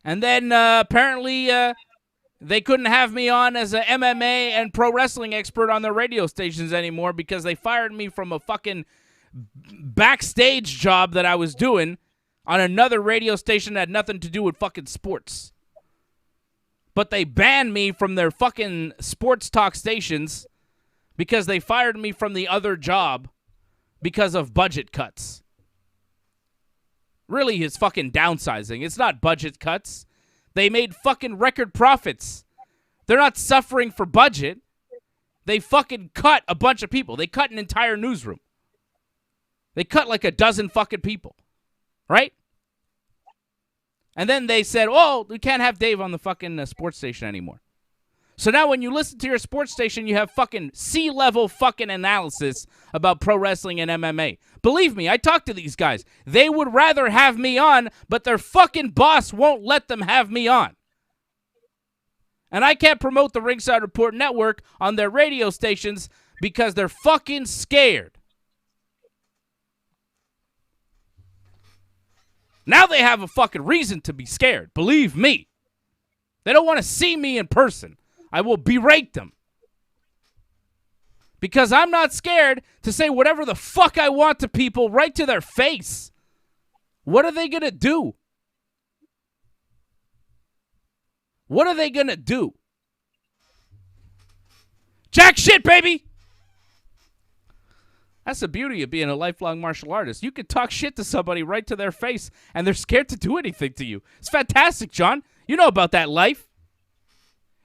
A: And then apparently they couldn't have me on as an MMA and pro wrestling expert on their radio stations anymore because they fired me from a fucking backstage job that I was doing on another radio station that had nothing to do with fucking sports. But they banned me from their fucking sports talk stations because they fired me from the other job because of budget cuts. Really, it's fucking downsizing. It's not budget cuts. They made fucking record profits. They're not suffering for budget. They fucking cut a bunch of people. They cut an entire newsroom. They cut like a dozen fucking people. Right? And then they said, oh, we can't have Dave on the fucking sports station anymore. So now when you listen to your sports station, you have fucking C-level fucking analysis about pro wrestling and MMA. Believe me, I talk to these guys. They would rather have me on, but their fucking boss won't let them have me on. And I can't promote the Ringside Report Network on their radio stations because they're fucking scared. Now they have a fucking reason to be scared. Believe me. They don't want to see me in person. I will berate them. Because I'm not scared to say whatever the fuck I want to people right to their face. What are they going to do? What are they going to do? Jack shit, baby! That's the beauty of being a lifelong martial artist. You can talk shit to somebody right to their face, and they're scared to do anything to you. It's fantastic, John. You know about that life.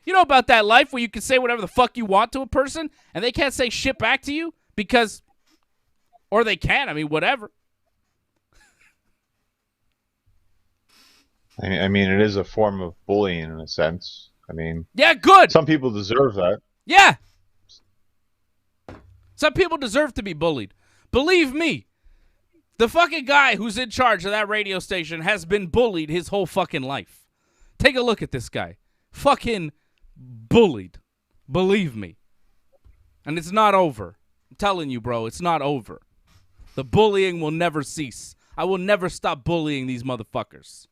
A: You know about that life where you can say whatever the fuck you want to a person, and they can't say shit back to you because, or they can, I mean, whatever.
B: I mean, it is a form of bullying in a sense. I mean,
A: yeah, good.
B: Some people deserve that.
A: Yeah. Some people deserve to be bullied. Believe me, the fucking guy who's in charge of that radio station has been bullied his whole fucking life. Take a look at this guy. Fucking bullied. Believe me. And it's not over. I'm telling you, bro, it's not over. The bullying will never cease. I will never stop bullying these motherfuckers.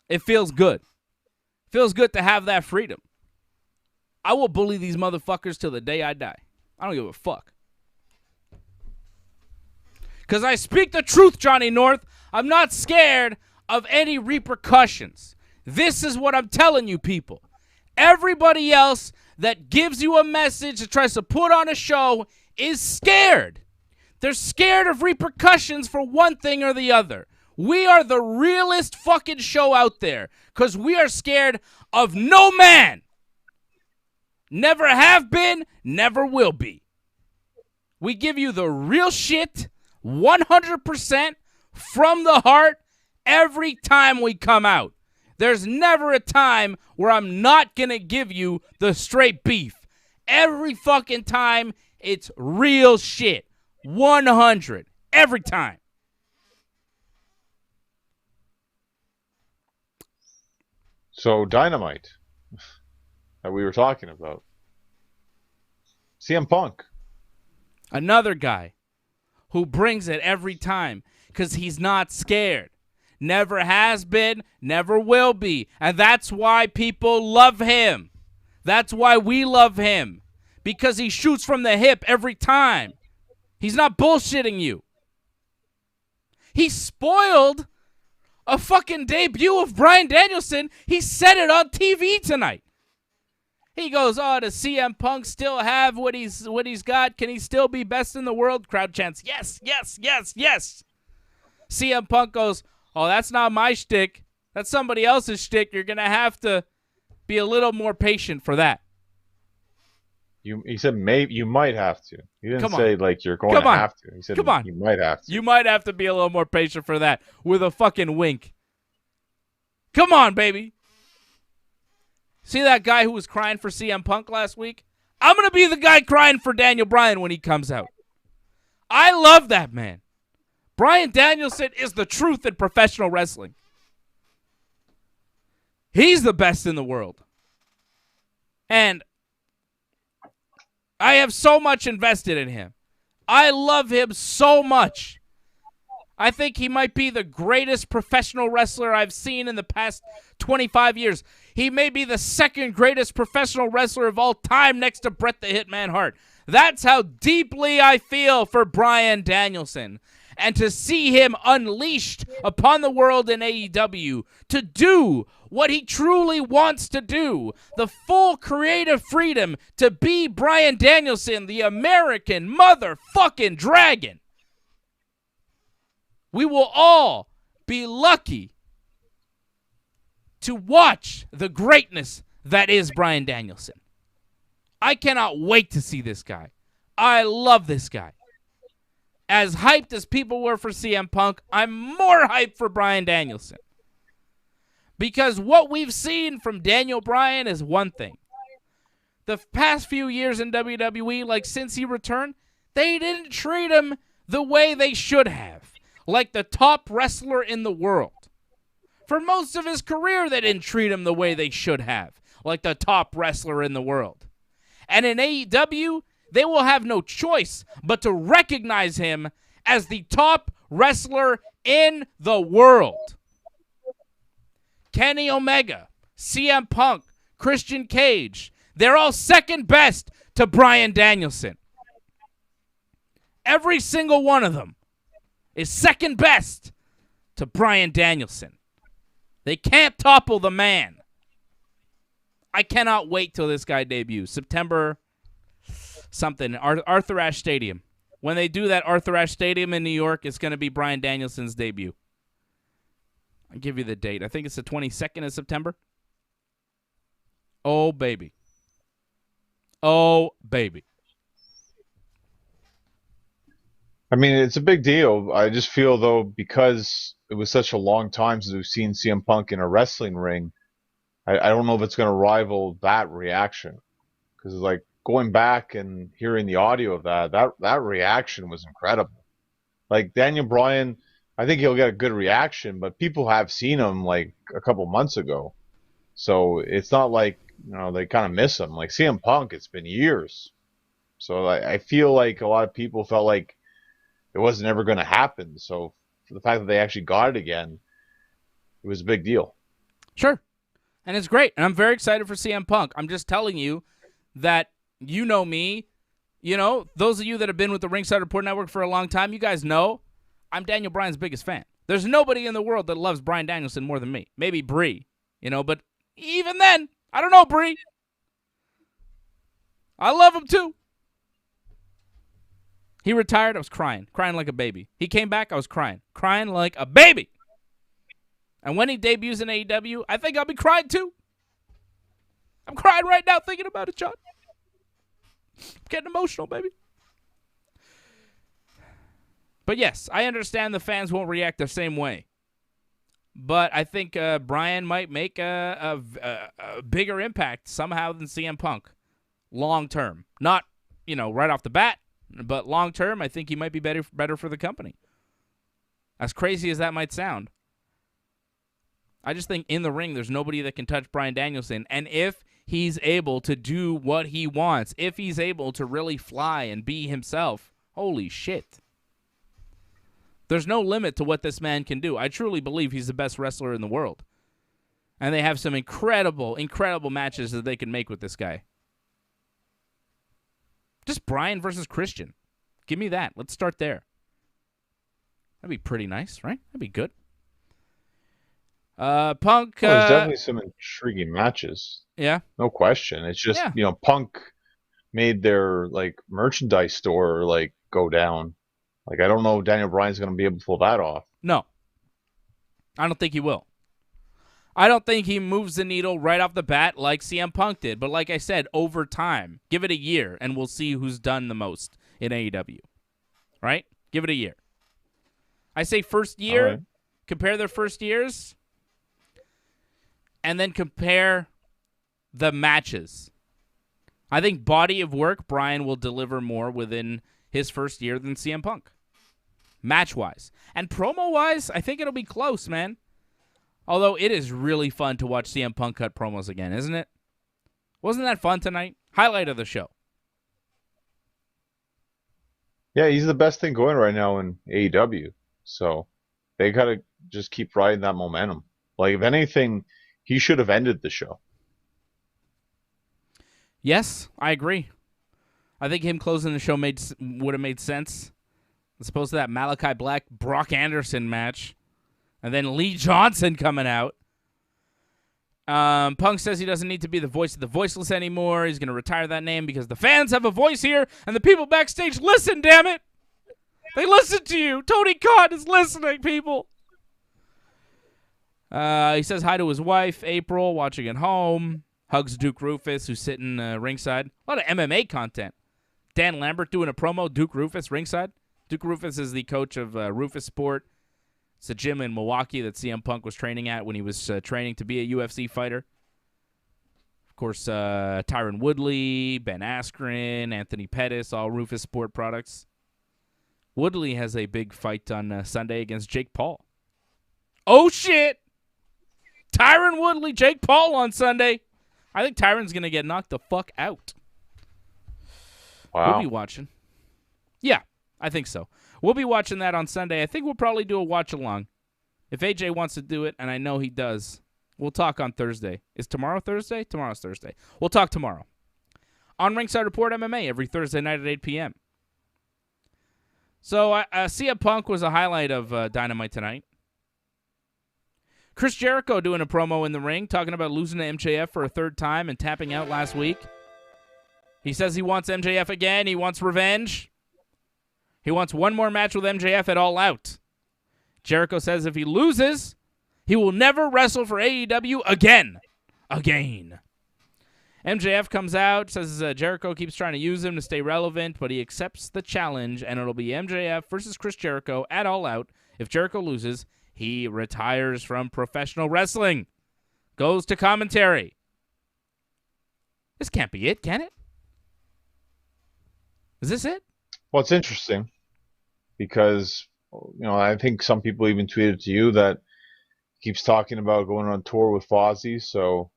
A: It feels good. It feels good to have that freedom. I will bully these motherfuckers till the day I die. I don't give a fuck. Because I speak the truth, Johnny North. I'm not scared of any repercussions. This is what I'm telling you, people. Everybody else that gives you a message that tries to put on a show is scared. They're scared of repercussions for one thing or the other. We are the realest fucking show out there because we are scared of no man. Never have been, never will be. We give you the real shit 100% from the heart every time we come out. There's never a time where I'm not going to give you the straight beef. Every fucking time, it's real shit. 100. Every time.
B: So, Dynamite that we were talking about. CM Punk.
A: Another guy who brings it every time because he's not scared. Never has been, never will be. And that's why people love him. That's why we love him. Because he shoots from the hip every time. He's not bullshitting you. He spoiled a fucking debut of Bryan Danielson. He said it on TV tonight. He goes, oh, does CM Punk still have what he's got? Can he still be best in the world? Crowd chants, yes, yes, yes, yes. CM Punk goes, oh, that's not my shtick. That's somebody else's shtick. You're going to have to be a little more patient for that.
B: He said maybe you might have to. He didn't say like you're going to have to. He said you might have to.
A: You might have to be a little more patient for that with a fucking wink. Come on, baby. See that guy who was crying for CM Punk last week? I'm going to be the guy crying for Daniel Bryan when he comes out. I love that man. Bryan Danielson is the truth in professional wrestling. He's the best in the world. And I have so much invested in him. I love him so much. I think he might be the greatest professional wrestler I've seen in the past 25 years. He may be the second greatest professional wrestler of all time next to Bret the Hitman Hart. That's how deeply I feel for Bryan Danielson. And to see him unleashed upon the world in AEW to do what he truly wants to do, the full creative freedom to be Bryan Danielson, the American motherfucking dragon. We will all be lucky to watch the greatness that is Bryan Danielson. I cannot wait to see this guy. I love this guy. As hyped as people were for CM Punk, I'm more hyped for Bryan Danielson. Because what we've seen from Daniel Bryan is one thing. The past few years in WWE, like since he returned, they didn't treat him the way they should have. Like the top wrestler in the world. For most of his career, they didn't treat him the way they should have. Like the top wrestler in the world. And in AEW, they will have no choice but to recognize him as the top wrestler in the world. Kenny Omega, CM Punk, Christian Cage, they're all second best to Bryan Danielson. Every single one of them is second best to Bryan Danielson. They can't topple the man. I cannot wait till this guy debuts. September something, Arthur Ashe Stadium. When they do that Arthur Ashe Stadium in New York, it's going to be Bryan Danielson's debut. I'll give you the date. I think it's the 22nd of September. Oh, baby. Oh, baby.
B: I mean, it's a big deal. I just feel, though, because it was such a long time since we've seen CM Punk in a wrestling ring, I don't know if it's going to rival that reaction. Because, like, going back and hearing the audio of that reaction was incredible. Like, Daniel Bryan, I think he'll get a good reaction, but people have seen him, like, a couple months ago. So it's not like, they kind of miss him. Like, CM Punk, it's been years. So I feel like a lot of people felt like it wasn't ever going to happen. So for the fact that they actually got it again, it was a big deal.
A: Sure. And it's great. And I'm very excited for CM Punk. I'm just telling you that you know me. Those of you that have been with the Ringside Report Network for a long time, you guys know I'm Daniel Bryan's biggest fan. There's nobody in the world that loves Bryan Danielson more than me. Maybe Brie, but even then, I don't know, Brie. I love him too. He retired, I was crying like a baby. He came back, I was crying like a baby. And when he debuts in AEW, I think I'll be crying too. I'm crying right now thinking about it, John. I'm getting emotional, baby. But yes, I understand the fans won't react the same way. But I think Bryan might make a bigger impact somehow than CM Punk long term. Not, right off the bat, but long term, I think he might be better for the company. As crazy as that might sound. I just think in the ring, there's nobody that can touch Bryan Danielson. And if he's able to do what he wants, if he's able to really fly and be himself, holy shit. There's no limit to what this man can do. I truly believe he's the best wrestler in the world. And they have some incredible, incredible matches that they can make with this guy. Just Bryan versus Christian. Give me that. Let's start there. That'd be pretty nice, right? That'd be good. Punk.
B: There's definitely some intriguing matches.
A: Yeah.
B: No question. It's just, Punk made their, merchandise store, go down. I don't know if Daniel Bryan's going to be able to pull that off.
A: No. I don't think he will. I don't think he moves the needle right off the bat like CM Punk did. But like I said, over time, give it a year, and we'll see who's done the most in AEW. Right? Give it a year. I say first year,
B: right.
A: Compare their first years, and then compare the matches. I think body of work, Bryan will deliver more within his first year than CM Punk. Match-wise. And promo-wise, I think it'll be close, man. Although it is really fun to watch CM Punk cut promos again, isn't it? Wasn't that fun tonight? Highlight of the show.
B: Yeah, he's the best thing going right now in AEW. So they got to just keep riding that momentum. Like, if anything, he should have ended the show.
A: Yes, I agree. I think him closing the show would have made sense. As opposed to that Malachi Black, Brock Anderson match. And then Lee Johnson coming out. Punk says he doesn't need to be the voice of the voiceless anymore. He's going to retire that name because the fans have a voice here, and the people backstage listen, damn it! They listen to you! Tony Khan is listening, people! He says hi to his wife, April, watching at home. Hugs Duke Rufus, who's sitting ringside. A lot of MMA content. Dan Lambert doing a promo, Duke Rufus, ringside. Duke Rufus is the coach of Rufus Sport. It's a gym in Milwaukee that CM Punk was training at when he was training to be a UFC fighter. Of course, Tyron Woodley, Ben Askren, Anthony Pettis, all Rufus Sport products. Woodley has a big fight on Sunday against Jake Paul. Oh, shit! Tyron Woodley, Jake Paul on Sunday. I think Tyron's going to get knocked the fuck out.
B: Wow.
A: We'll be watching. Yeah, I think so. We'll be watching that on Sunday. I think we'll probably do a watch-along. If AJ wants to do it, and I know he does, we'll talk on Thursday. Is tomorrow Thursday? Tomorrow's Thursday. We'll talk tomorrow. On Ringside Report MMA every Thursday night at 8 p.m. So, CM Punk was a highlight of Dynamite tonight. Chris Jericho doing a promo in the ring, talking about losing to MJF for a third time and tapping out last week. He says he wants MJF again. He wants revenge. He wants one more match with MJF at All Out. Jericho says if he loses, he will never wrestle for AEW again. Again. MJF comes out, says Jericho keeps trying to use him to stay relevant, but he accepts the challenge, and it'll be MJF versus Chris Jericho at All Out. If Jericho loses, he retires from professional wrestling. Goes to commentary. This can't be it, can it? Is this it?
B: Well, it's interesting because, I think some people even tweeted to you that he keeps talking about going on tour with Fozzy, so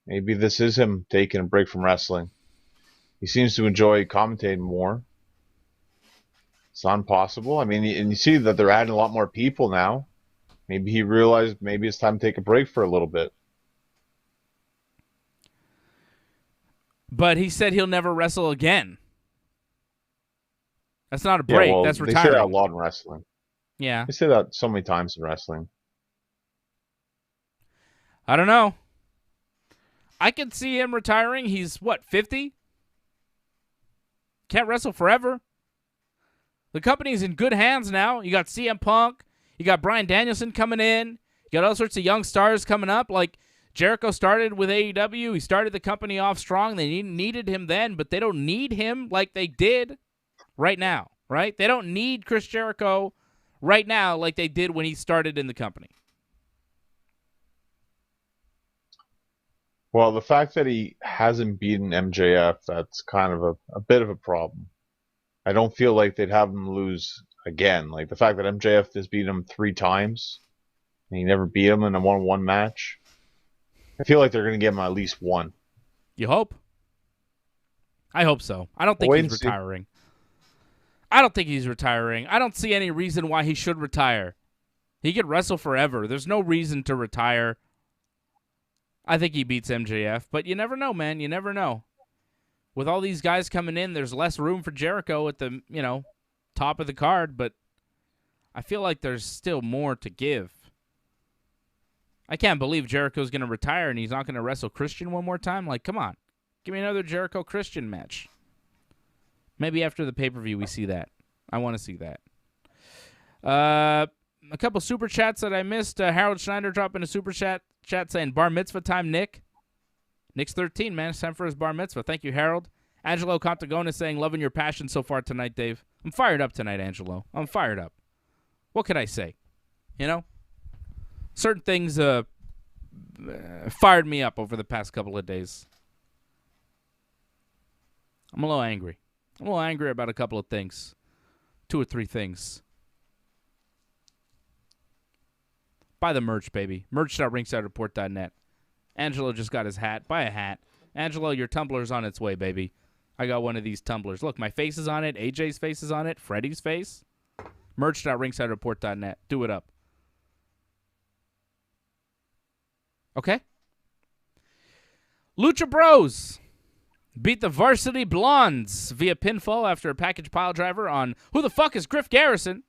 B: maybe this is him taking a break from wrestling. He seems to enjoy commentating more. It's not impossible. I mean, and you see that they're adding a lot more people now. Maybe he realized maybe it's time to take a break for a little bit.
A: But he said he'll never wrestle again. That's not a break. That's retiring.
B: They say that a lot in wrestling.
A: Yeah.
B: They say that so many times in wrestling.
A: I don't know. I could see him retiring. He's, 50? Can't wrestle forever. The company's in good hands now. You got CM Punk. You got Bryan Danielson coming in. You got all sorts of young stars coming up. Like, Jericho started with AEW. He started the company off strong. They needed him then, but they don't need him like they did right now, right? They don't need Chris Jericho right now like they did when he started in the company.
B: Well, the fact that he hasn't beaten MJF, that's kind of a bit of a problem. I don't feel like they'd have him lose again. Like, the fact that MJF has beaten him 3 times and he never beat him in a 1-1 match, I feel like they're going to give him at least one.
A: You hope? I hope so. I don't think he's retiring. I don't think he's retiring. I don't see any reason why he should retire. He could wrestle forever. There's no reason to retire. I think he beats MJF, but you never know, man. You never know. With all these guys coming in, there's less room for Jericho at the, top of the card, but I feel like there's still more to give. I can't believe Jericho's going to retire and he's not going to wrestle Christian one more time. Like, come on. Give me another Jericho-Christian match. Maybe after the pay-per-view we see that. I want to see that. A couple super chats that I missed. Harold Schneider dropping a super chat saying, bar mitzvah time, Nick. Nick's 13, man. It's time for his bar mitzvah. Thank you, Harold. Angelo Contagona saying, loving your passion so far tonight, Dave. I'm fired up tonight, Angelo. I'm fired up. What can I say? Certain things fired me up over the past couple of days. I'm a little angry. I'm a little angry about a couple of things. 2 or 3 things. Buy the merch, baby. Merch.ringsidereport.net. Angelo just got his hat. Buy a hat. Angelo, your tumbler's on its way, baby. I got one of these tumblers. Look, my face is on it. AJ's face is on it. Freddie's face. Merch.ringsidereport.net. Do it up. Okay? Lucha Bros beat the Varsity Blondes via pinfall after a package pile driver on Who the Fuck is Griff Garrison?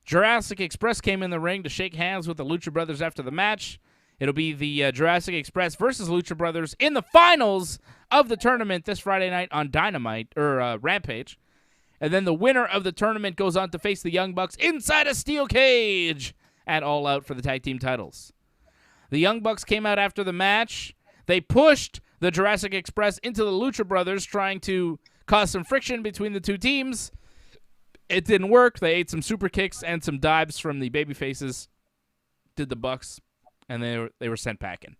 A: Jurassic Express came in the ring to shake hands with the Lucha Brothers after the match. It'll be the Jurassic Express versus Lucha Brothers in the finals of the tournament this Friday night on Dynamite, or Rampage. And then the winner of the tournament goes on to face the Young Bucks inside a steel cage at All Out for the tag team titles. The Young Bucks came out after the match. They pushed the Jurassic Express into the Lucha Brothers, trying to cause some friction between the two teams. It didn't work. They ate some super kicks and some dives from the babyfaces. Did the Bucks, and they were sent packing.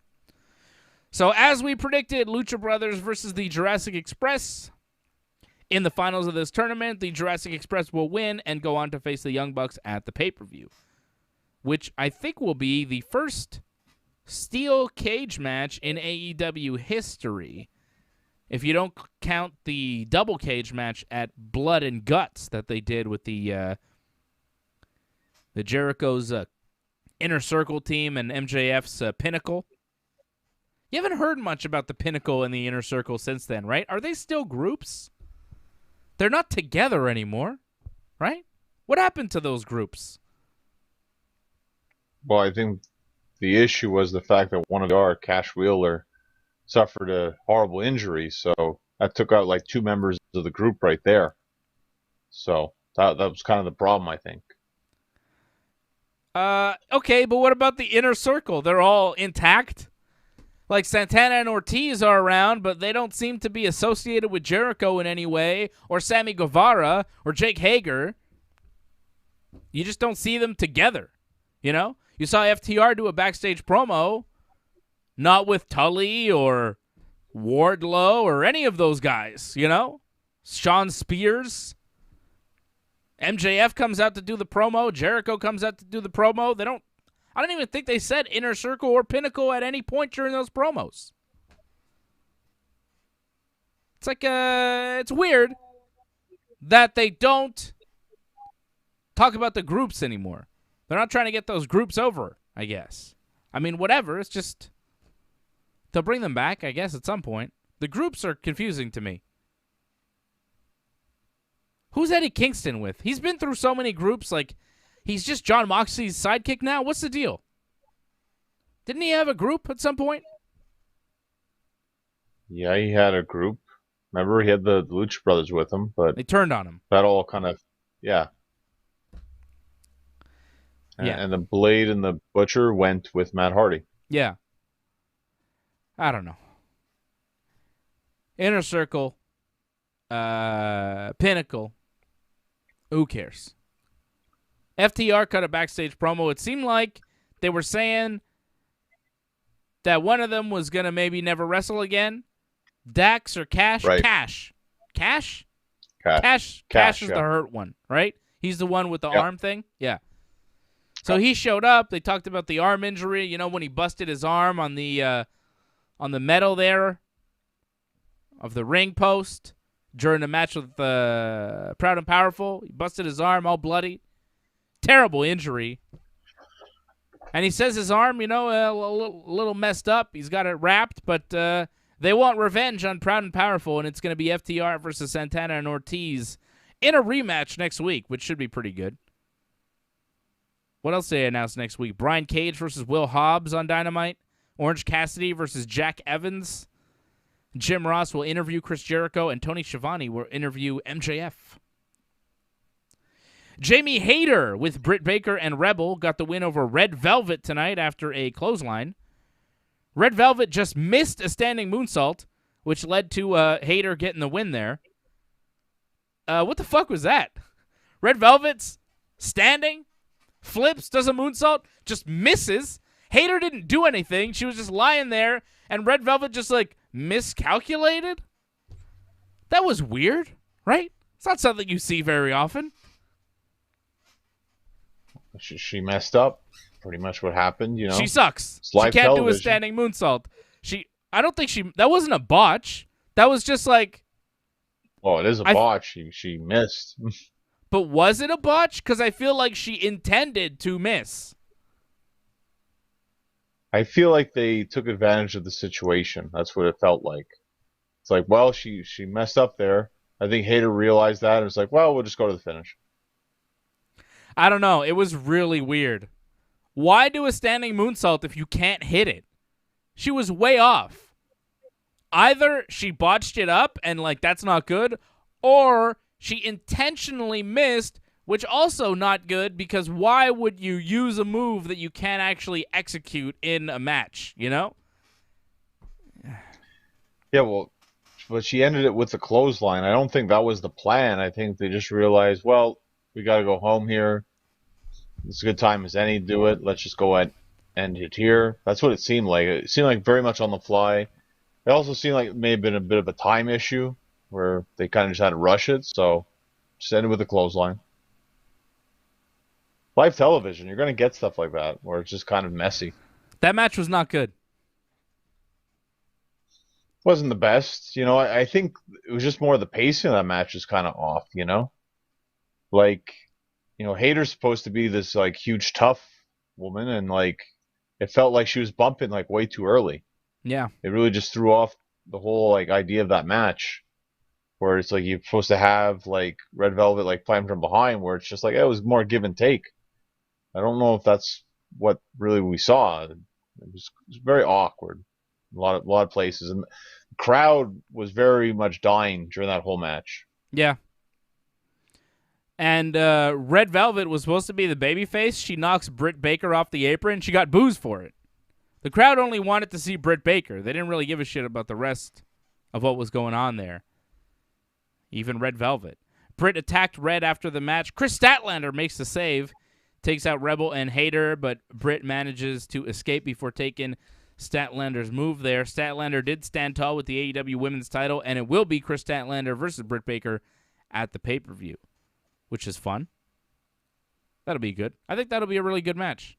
A: So as we predicted, Lucha Brothers versus the Jurassic Express. In the finals of this tournament, the Jurassic Express will win and go on to face the Young Bucks at the pay-per-view, which I think will be the first steel cage match in AEW history, if you don't count the double cage match at Blood and Guts that they did with the Jericho's Inner Circle team and MJF's Pinnacle. You haven't heard much about the Pinnacle and the Inner Circle since then, right? Are they still groups? They're not together anymore, right? What happened to those groups?
B: Well, I think the issue was the fact that one of our Cash Wheeler suffered a horrible injury, so that took out like 2 members of the group right there. So that was kind of the problem, I think.
A: Okay, but what about the Inner Circle? They're all intact? Like Santana and Ortiz are around, but they don't seem to be associated with Jericho in any way, or Sammy Guevara, or Jake Hager. You just don't see them together, you know? You saw FTR do a backstage promo, not with Tully or Wardlow or any of those guys, you know? Sean Spears. MJF comes out to do the promo. Jericho comes out to do the promo. I don't even think they said Inner Circle or Pinnacle at any point during those promos. It's like, it's weird that they don't talk about the groups anymore. They're not trying to get those groups over, I guess. I mean, whatever. It's just, they'll bring them back, I guess, at some point. The groups are confusing to me. Who's Eddie Kingston with? He's been through so many groups, like, he's just Jon Moxley's sidekick now? What's the deal? Didn't he have a group at some point?
B: Yeah, he had a group. Remember, he had the Lucha Brothers with him, but
A: They turned on him.
B: that all kind of, yeah.
A: Yeah.
B: And the Blade and the Butcher went with Matt Hardy.
A: Yeah. I don't know. Inner Circle, Pinnacle, who cares? FTR cut a backstage promo. It seemed like they were saying that one of them was going to maybe never wrestle again. Dax or Cash?
B: Right.
A: Cash
B: Cash,
A: is
B: yeah.
A: the hurt one, right? He's the one with the
B: Yep.
A: arm thing? Yeah. So he showed up. They talked about the arm injury, you know, when he busted his arm on the metal there of the ring post during the match with Proud and Powerful. He busted his arm all bloody. Terrible injury. And he says his arm, you know, a little messed up. He's got it wrapped, but they want revenge on Proud and Powerful, and it's going to be FTR versus Santana and Ortiz in a rematch next week, which should be pretty good. What else did they announce next week? Brian Cage versus Will Hobbs on Dynamite. Orange Cassidy versus Jack Evans. Jim Ross will interview Chris Jericho, and Tony Schiavone will interview MJF. Jamie Hayter with Britt Baker and Rebel got the win over Red Velvet tonight after a clothesline. Red Velvet just missed a standing moonsault, which led to Hayter getting the win there. What the fuck was that? Red Velvet's standing, flips, does a moonsault, just misses. Hayter didn't do anything. She was just lying there, and Red Velvet just, like, miscalculated? That was weird, right? It's not something you see very often.
B: She messed up. Pretty much what happened,
A: She sucks.
B: It's
A: She
B: live
A: can't do a
B: television.
A: standing moonsault. I don't think that wasn't a botch. That was just like.
B: Well, it is a botch. She missed.
A: But was it a botch? Because I feel like she intended to miss.
B: I feel like they took advantage of the situation. That's what it felt like. It's like, well, she messed up there. I think Hayter realized that and was like, well, we'll just go to the finish.
A: I don't know. It was really weird. Why do a standing moonsault if you can't hit it? She was way off. Either she botched it up and, like, that's not good, or she intentionally missed, which also not good, because why would you use a move that you can't actually execute in a match, you know?
B: Yeah, well, but she ended it with the clothesline. I don't think that was the plan. I think they just realized, well, we got to go home here. It's a good time as any to do it. Let's just go ahead and end it here. That's what it seemed like. It seemed like very much on the fly. It also seemed like it may have been a bit of a time issue where they kind of just had to rush it. So just ended with a clothesline. Live television, you're going to get stuff like that where it's just kind of messy.
A: That match was not good.
B: Wasn't the best. I think it was just more the pacing of that match is kind of off, Like, Hayter's supposed to be this, like, huge tough woman, and, like, it felt like she was bumping, like, way too early.
A: Yeah.
B: It really just threw off the whole, like, idea of that match, where it's like you're supposed to have, like, Red Velvet, like, playing from behind, where it's just like, it was more give and take. I don't know if that's what really we saw. It was very awkward. A lot of places, and the crowd was very much dying during that whole match.
A: Yeah. And Red Velvet was supposed to be the babyface. She knocks Britt Baker off the apron. She got booze for it. The crowd only wanted to see Britt Baker. They didn't really give a shit about the rest of what was going on there. Even Red Velvet. Britt attacked Red after the match. Chris Statlander makes the save. Takes out Rebel and Hayter, but Britt manages to escape before taking Statlander's move there. Statlander did stand tall with the AEW Women's title, and it will be Chris Statlander versus Britt Baker at the pay-per-view, which is fun. That'll be good. I think that'll be a really good match.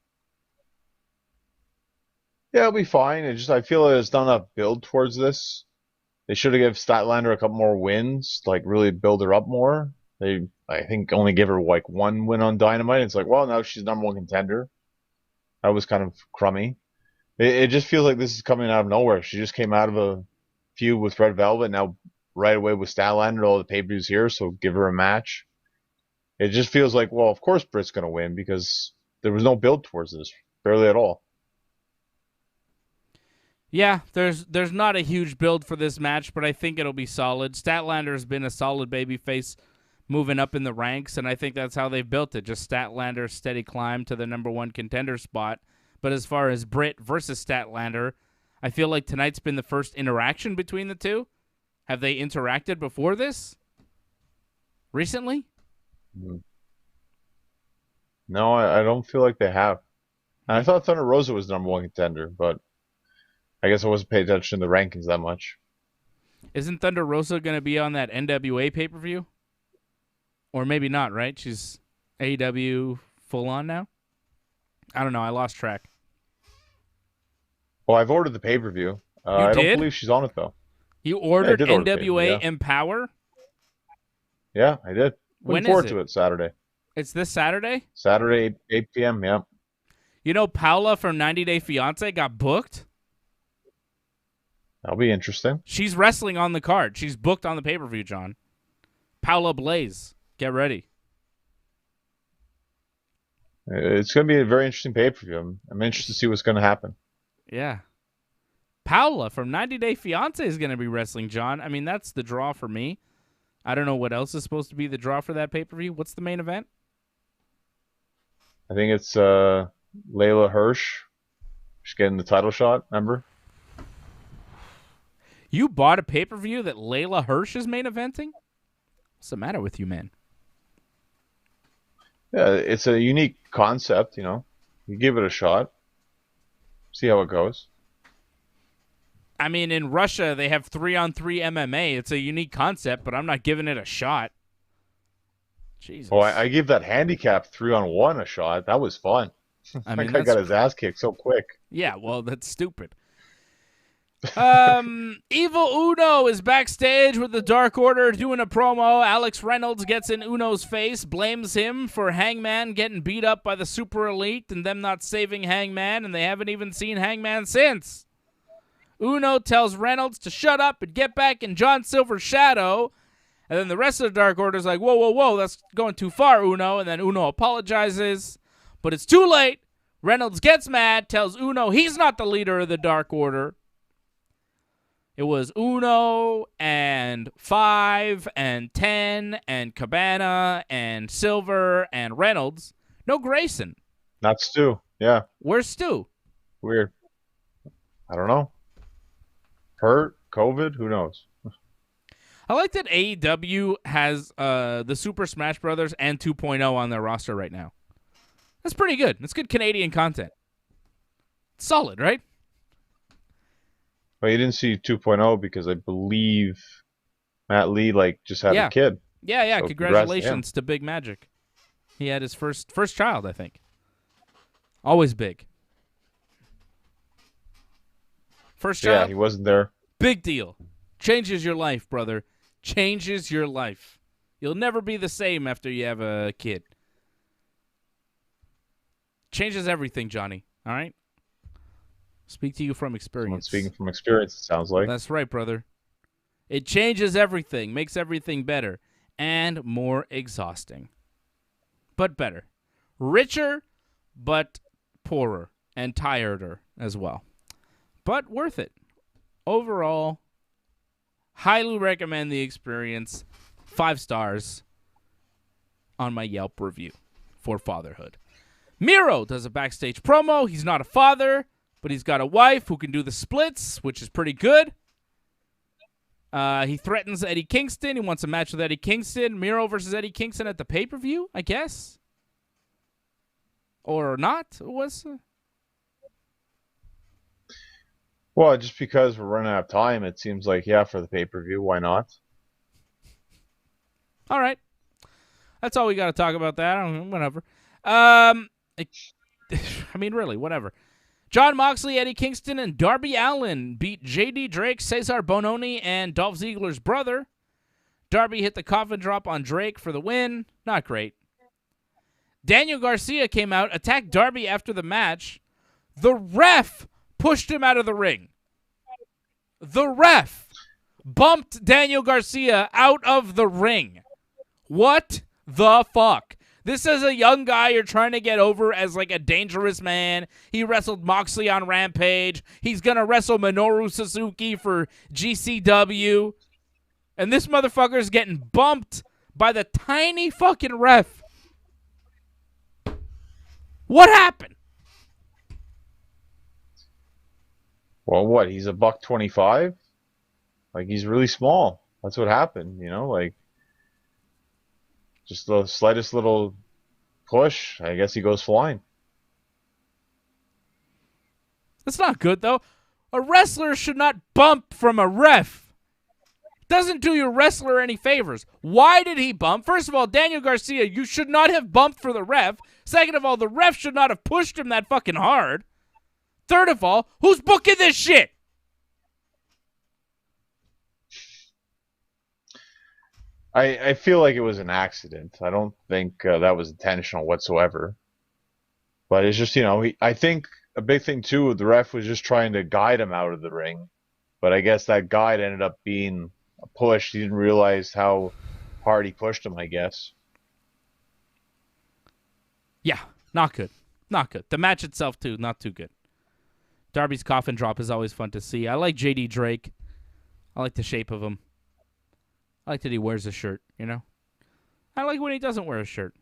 B: Yeah, it'll be fine. I feel like it's not enough build towards this. They should have given Statlander a couple more wins, like really build her up more. They, I think, only give her like one win on Dynamite. It's like, well, now she's number one contender. That was kind of crummy. It just feels like this is coming out of nowhere. She just came out of a feud with Red Velvet, now right away with Statlander. All the pay-per-views here, so give her a match. It just feels like, well, of course Britt's going to win because there was no build towards this, barely at all.
A: Yeah, there's not a huge build for this match, but I think it'll be solid. Statlander has been a solid babyface moving up in the ranks, and I think that's how they've built it. Just Statlander's steady climb to the number one contender spot. But as far as Britt versus Statlander, I feel like tonight's been the first interaction between the two. Have they interacted before this? Recently?
B: No, I don't feel like they have. And I thought Thunder Rosa was the number one contender, but I guess I wasn't paying attention to the rankings that much.
A: Isn't Thunder Rosa going to be on that NWA pay-per-view? Or maybe not, right? She's AEW full-on now? I don't know. I lost track.
B: Well, I've ordered the pay-per-view. I don't believe she's on it, though.
A: You ordered
B: order
A: NWA Empower?
B: Yeah, I did. Looking forward to it Saturday.
A: It's this Saturday?
B: Saturday, 8 p.m., yeah.
A: You know, Paula from 90 Day Fiancé got booked?
B: That'll be interesting.
A: She's wrestling on the card. She's booked on the pay-per-view, John. Paula Blaze. Get ready.
B: It's going to be a very interesting pay-per-view. I'm interested to see what's going to happen.
A: Yeah. Paula from 90 Day Fiancé is going to be wrestling, John. I mean, that's the draw for me. I don't know what else is supposed to be the draw for that pay-per-view. What's the main event?
B: I think it's Layla Hirsch. She's getting the title shot, remember?
A: You bought a pay-per-view that Layla Hirsch is main eventing? What's the matter with you, man?
B: Yeah, it's a unique concept, you know. You give it a shot. See how it goes.
A: I mean, in Russia, they have 3-on-3 MMA. It's a unique concept, but I'm not giving it a shot. Jesus.
B: Oh, I gave that handicap 3-on-1 a shot. That was fun.
A: I mean,
B: that guy got his ass kicked so quick.
A: Yeah, well, that's stupid. Evil Uno is backstage with the Dark Order doing a promo. Alex Reynolds gets in Uno's face, blames him for Hangman getting beat up by the Super Elite and them not saving Hangman, and they haven't even seen Hangman since. Uno tells Reynolds to shut up and get back in John Silver's shadow, and then the rest of the Dark Order is like, whoa, whoa, whoa, that's going too far, Uno, and then Uno apologizes, but it's too late. Reynolds gets mad, tells Uno he's not the leader of the Dark Order. It was Uno and 5 and 10 and Cabana and Silver and Reynolds. No Grayson.
B: Not Stu. Yeah.
A: Where's Stu?
B: Weird. I don't know. Hurt? COVID? Who knows?
A: I like that AEW has the Super Smash Brothers and 2.0 on their roster right now. That's pretty good. That's good Canadian content. Solid, right?
B: Well, you didn't see 2.0 because I believe Matt Lee just had a kid.
A: Yeah.
B: So
A: Congratulations to Big Magic. He had his first child, I think. Always big. First child.
B: Yeah, he wasn't there.
A: Big deal. Changes your life, brother. Changes your life. You'll never be the same after you have a kid. Changes everything, Johnny. All right? Speak to you from experience.
B: Someone speaking from experience, it sounds like.
A: That's right, brother. It changes everything, makes everything better, and more exhausting. But better. Richer, but poorer, and tireder as well. But worth it. Overall, highly recommend the experience. 5 stars on my Yelp review for fatherhood. Miro does a backstage promo. He's not a father, but he's got a wife who can do the splits, which is pretty good. He threatens Eddie Kingston. He wants a match with Eddie Kingston. Miro versus Eddie Kingston at the pay-per-view, I guess. Or not?
B: Well, just because we're running out of time, it seems like, for the pay-per-view, why not?
A: All right. That's all we got to talk about that. Whatever. I mean, really, whatever. Jon Moxley, Eddie Kingston, and Darby Allin beat J.D. Drake, Cesar Bononi, and Dolph Ziggler's brother. Darby hit the coffin drop on Drake for the win. Not great. Daniel Garcia came out, attacked Darby after the match. The ref pushed him out of the ring. The ref bumped Daniel Garcia out of the ring. What the fuck? This is a young guy you're trying to get over as a dangerous man. He wrestled Moxley on Rampage. He's going to wrestle Minoru Suzuki for GCW. And this motherfucker's getting bumped by the tiny fucking ref. What happened?
B: Well, what? He's a $125? He's really small. That's what happened, just the slightest little push, I guess he goes flying.
A: That's not good, though. A wrestler should not bump from a ref. Doesn't do your wrestler any favors. Why did he bump? First of all, Daniel Garcia, you should not have bumped for the ref. Second of all, the ref should not have pushed him that fucking hard. Third of all, who's booking this shit?
B: I feel like it was an accident. I don't think that was intentional whatsoever. But it's just, I think a big thing, too, the ref was just trying to guide him out of the ring. But I guess that guide ended up being a push. He didn't realize how hard he pushed him, I guess.
A: Yeah, not good. Not good. The match itself, too, not too good. Darby's coffin drop is always fun to see. I like J.D. Drake. I like the shape of him. I like that he wears a shirt, I like when he doesn't wear a shirt.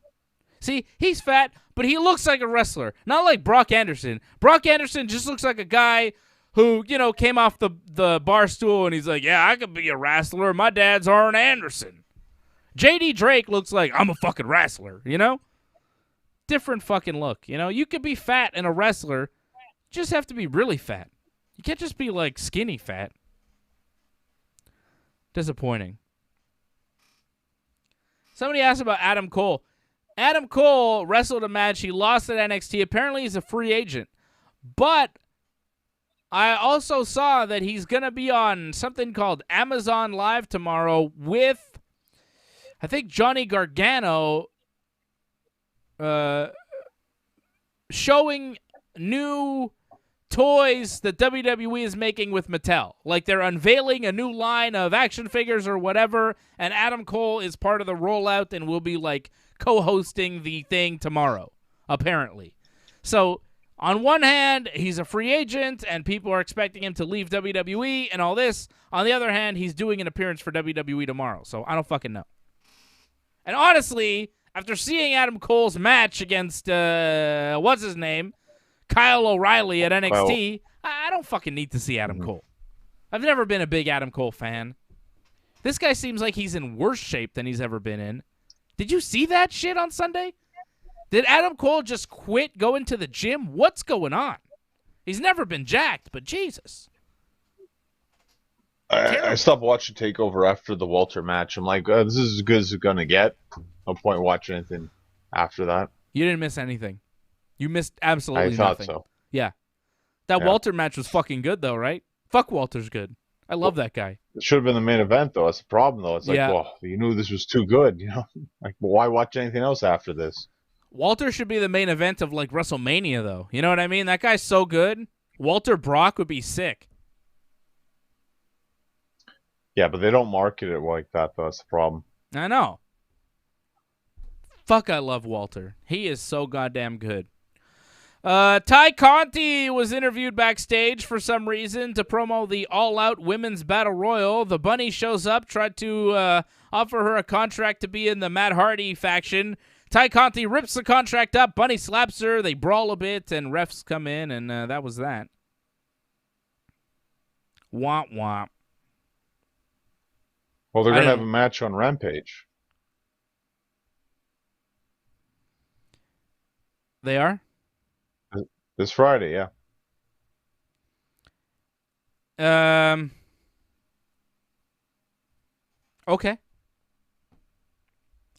A: See, he's fat, but he looks like a wrestler. Not like Brock Anderson. Brock Anderson just looks like a guy who, came off the bar stool and he's like, yeah, I could be a wrestler. My dad's Arn Anderson. J.D. Drake looks like, I'm a fucking wrestler, Different fucking look, You could be fat and a wrestler. You just have to be really fat. You can't just be like skinny fat. Disappointing. Somebody asked about Adam Cole. Adam Cole wrestled a match. He lost at NXT. Apparently, he's a free agent. But I also saw that he's going to be on something called Amazon Live tomorrow with, I think, Johnny Gargano showing new toys that WWE is making with Mattel. Like they're unveiling a new line of action figures or whatever, and Adam Cole is part of the rollout and will be like co-hosting the thing tomorrow, apparently. So on one hand, he's a free agent and people are expecting him to leave WWE and all this. On the other hand, he's doing an appearance for WWE tomorrow. So I don't fucking know. And honestly, after seeing Adam Cole's match against, what's his name? Kyle O'Reilly at NXT, I don't fucking need to see Adam Cole. I've never been a big Adam Cole fan. This guy seems like he's in worse shape than he's ever been in. Did you see that shit on Sunday? Did Adam Cole just quit going to the gym? What's going on? He's never been jacked, but Jesus.
B: I stopped watching TakeOver after the Walter match. I'm like, this is as good as it's going to get. No point watching anything after that.
A: You didn't miss anything. You missed absolutely nothing.
B: I thought so.
A: Yeah. That Walter match was fucking good, though, right? Fuck Walter's good. I love that guy.
B: It should have been the main event, though. That's the problem, though. It's like, well, you knew this was too good, you know? Like, well, why watch anything else after this?
A: Walter should be the main event of, like, WrestleMania, though. You know what I mean? That guy's so good. Walter Brock would be sick.
B: Yeah, but they don't market it like that, though. That's the problem.
A: I know. Fuck, I love Walter. He is so goddamn good. Ty Conti was interviewed backstage for some reason to promo the All-Out Women's Battle Royal. The Bunny shows up, tried to offer her a contract to be in the Matt Hardy faction. Ty Conti rips the contract up. Bunny slaps her. They brawl a bit, and refs come in, and that was that. Womp womp.
B: Well, they're going to have a match on Rampage.
A: They are?
B: This Friday, yeah.
A: Okay.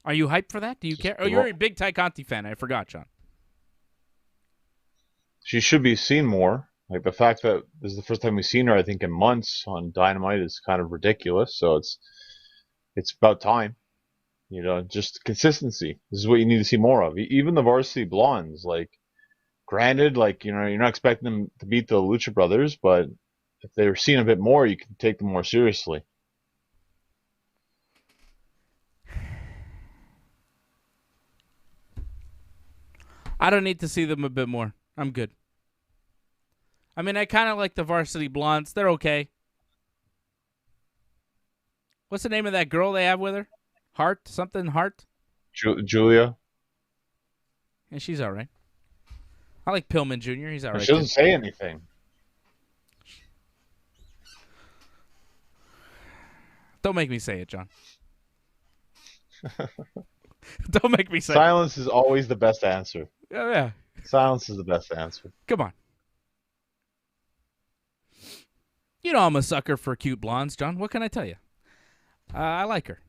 A: Are you hyped for that? Do you care? Oh, you're a big Ty Conti fan. I forgot, John.
B: She should be seen more. Like, the fact that this is the first time we've seen her, I think, in months on Dynamite is kind of ridiculous. So it's about time. You know, just consistency. This is what you need to see more of. Even the Varsity Blondes, like, granted, like, you know, you're not expecting them to beat the Lucha Brothers, but if they're seen a bit more, you can take them more seriously.
A: I don't need to see them a bit more. I'm good. I mean, I kind of like the Varsity Blondes. They're okay. What's the name of that girl they have with her? Hart? Something Hart?
B: Julia.
A: And she's all right. I like Pillman Jr. He's all right.
B: She doesn't say anything.
A: Don't make me say it, John. Don't make me say
B: Silence is always the best answer.
A: Oh, yeah.
B: Silence is the best answer.
A: Come on. You know I'm a sucker for cute blondes, John. What can I tell you? I like her.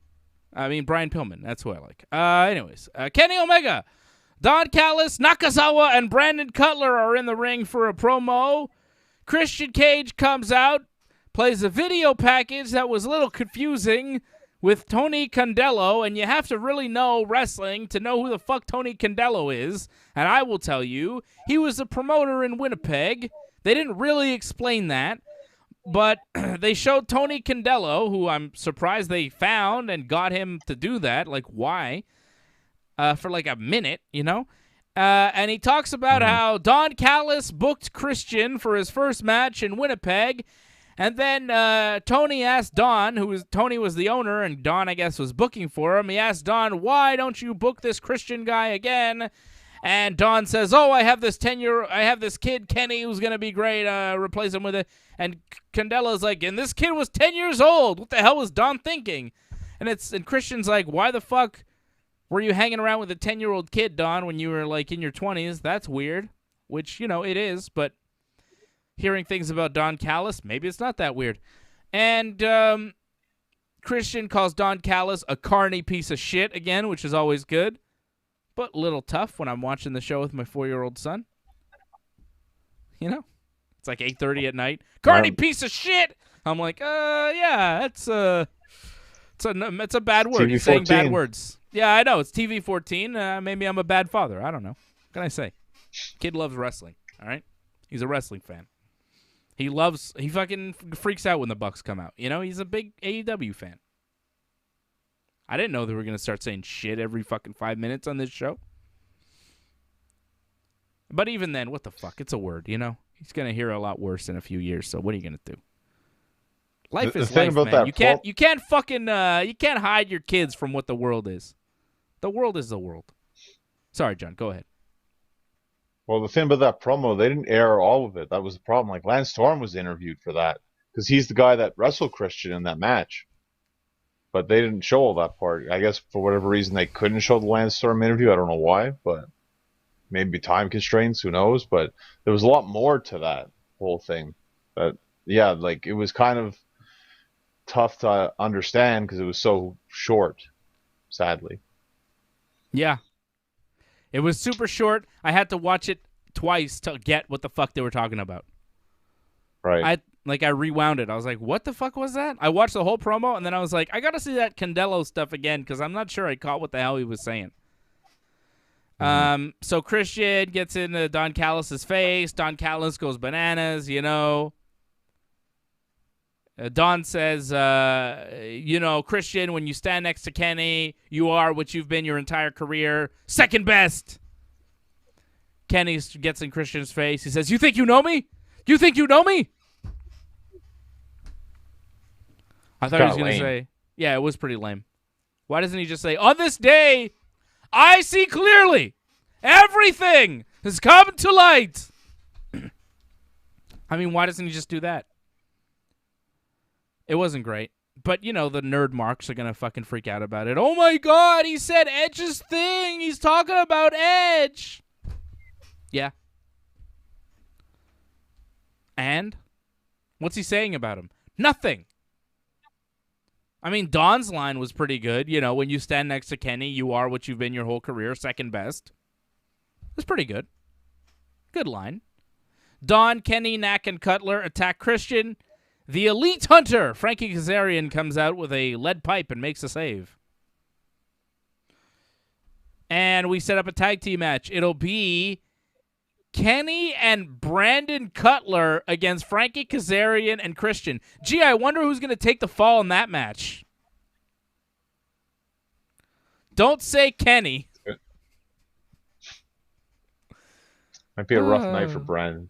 A: I mean, Brian Pillman. That's who I like. Anyways, Kenny Omega, Don Callis, Nakazawa, and Brandon Cutler are in the ring for a promo. Christian Cage comes out, plays a video package that was a little confusing with Tony Condello, and you have to really know wrestling to know who the fuck Tony Condello is. And I will tell you, he was a promoter in Winnipeg. They didn't really explain that. But they showed Tony Condello, who I'm surprised they found and got him to do that. Like, why? For like a minute, you know? And he talks about how Don Callis booked Christian for his first match in Winnipeg. And then Tony asked Don, Tony was the owner, and Don, I guess, was booking for him. He asked Don, why don't you book this Christian guy again? And Don says, oh, I have this kid, Kenny, who's going to be great. Replace him with it. And Condella's like, and this kid was 10 years old. What the hell was Don thinking? And Christian's like, why the fuck were you hanging around with a 10-year-old kid, Don, when you were, like, in your 20s? That's weird. Which, you know, it is. But hearing things about Don Callis. Maybe it's not that weird. And Christian calls Don Callis a carny piece of shit again, which is always good, but a little tough when I'm watching the show with my 4-year-old son. You know, it's like 8:30 at night. Carny piece of shit. I'm like, yeah, it's a bad word.
B: TV
A: He's saying
B: 14.
A: bad words. Yeah, I know. It's TV 14. Maybe I'm a bad father. I don't know. What can I say? Kid loves wrestling. All right, he's a wrestling fan. He fucking freaks out when the Bucks come out. You know, he's a big AEW fan. I didn't know they were going to start saying shit every fucking 5 minutes on this show. But even then, what the fuck? It's a word, you know? He's going to hear a lot worse in a few years, so what are you going to do? Life is life, man. You can't fucking you can't hide your kids from what the world is. The world is the world. Sorry, John, go ahead.
B: Well, the thing about that promo, they didn't air all of it. That was the problem. Like, Lance Storm was interviewed for that because he's the guy that wrestled Christian in that match. But they didn't show all that part. I guess for whatever reason they couldn't show the Lance Storm interview. I don't know why, but maybe time constraints, who knows? But there was a lot more to that whole thing. But yeah, like, it was kind of tough to understand because it was so short, sadly.
A: Yeah. It was super short. I had to watch it twice to get what the fuck they were talking about.
B: Right.
A: I rewound it. I was like, what the fuck was that? I watched the whole promo, and then I was like, I got to see that Canelo stuff again because I'm not sure I caught what the hell he was saying. So Christian gets into Don Callis' face. Don Callis goes bananas, you know. Don says, Christian, when you stand next to Kenny, you are what you've been your entire career. Second best. Kenny gets in Christian's face. He says, you think you know me? Do you think you know me? I thought he was going to say, yeah, it was pretty lame. Why doesn't he just say, on this day, I see clearly. Everything has come to light. I mean, why doesn't he just do that? It wasn't great. But, you know, the nerd marks are going to fucking freak out about it. Oh, my God, he said Edge's thing. He's talking about Edge. Yeah. And? What's he saying about him? Nothing. I mean, Don's line was pretty good. You know, when you stand next to Kenny, you are what you've been your whole career, second best. It was pretty good. Good line. Don, Kenny, Knack, and Cutler attack Christian. The Elite Hunter, Frankie Kazarian, comes out with a lead pipe and makes a save. And we set up a tag team match. It'll be Kenny and Brandon Cutler against Frankie Kazarian and Christian. Gee, I wonder who's going to take the fall in that match. Don't say Kenny.
B: Might be a rough night for Brandon.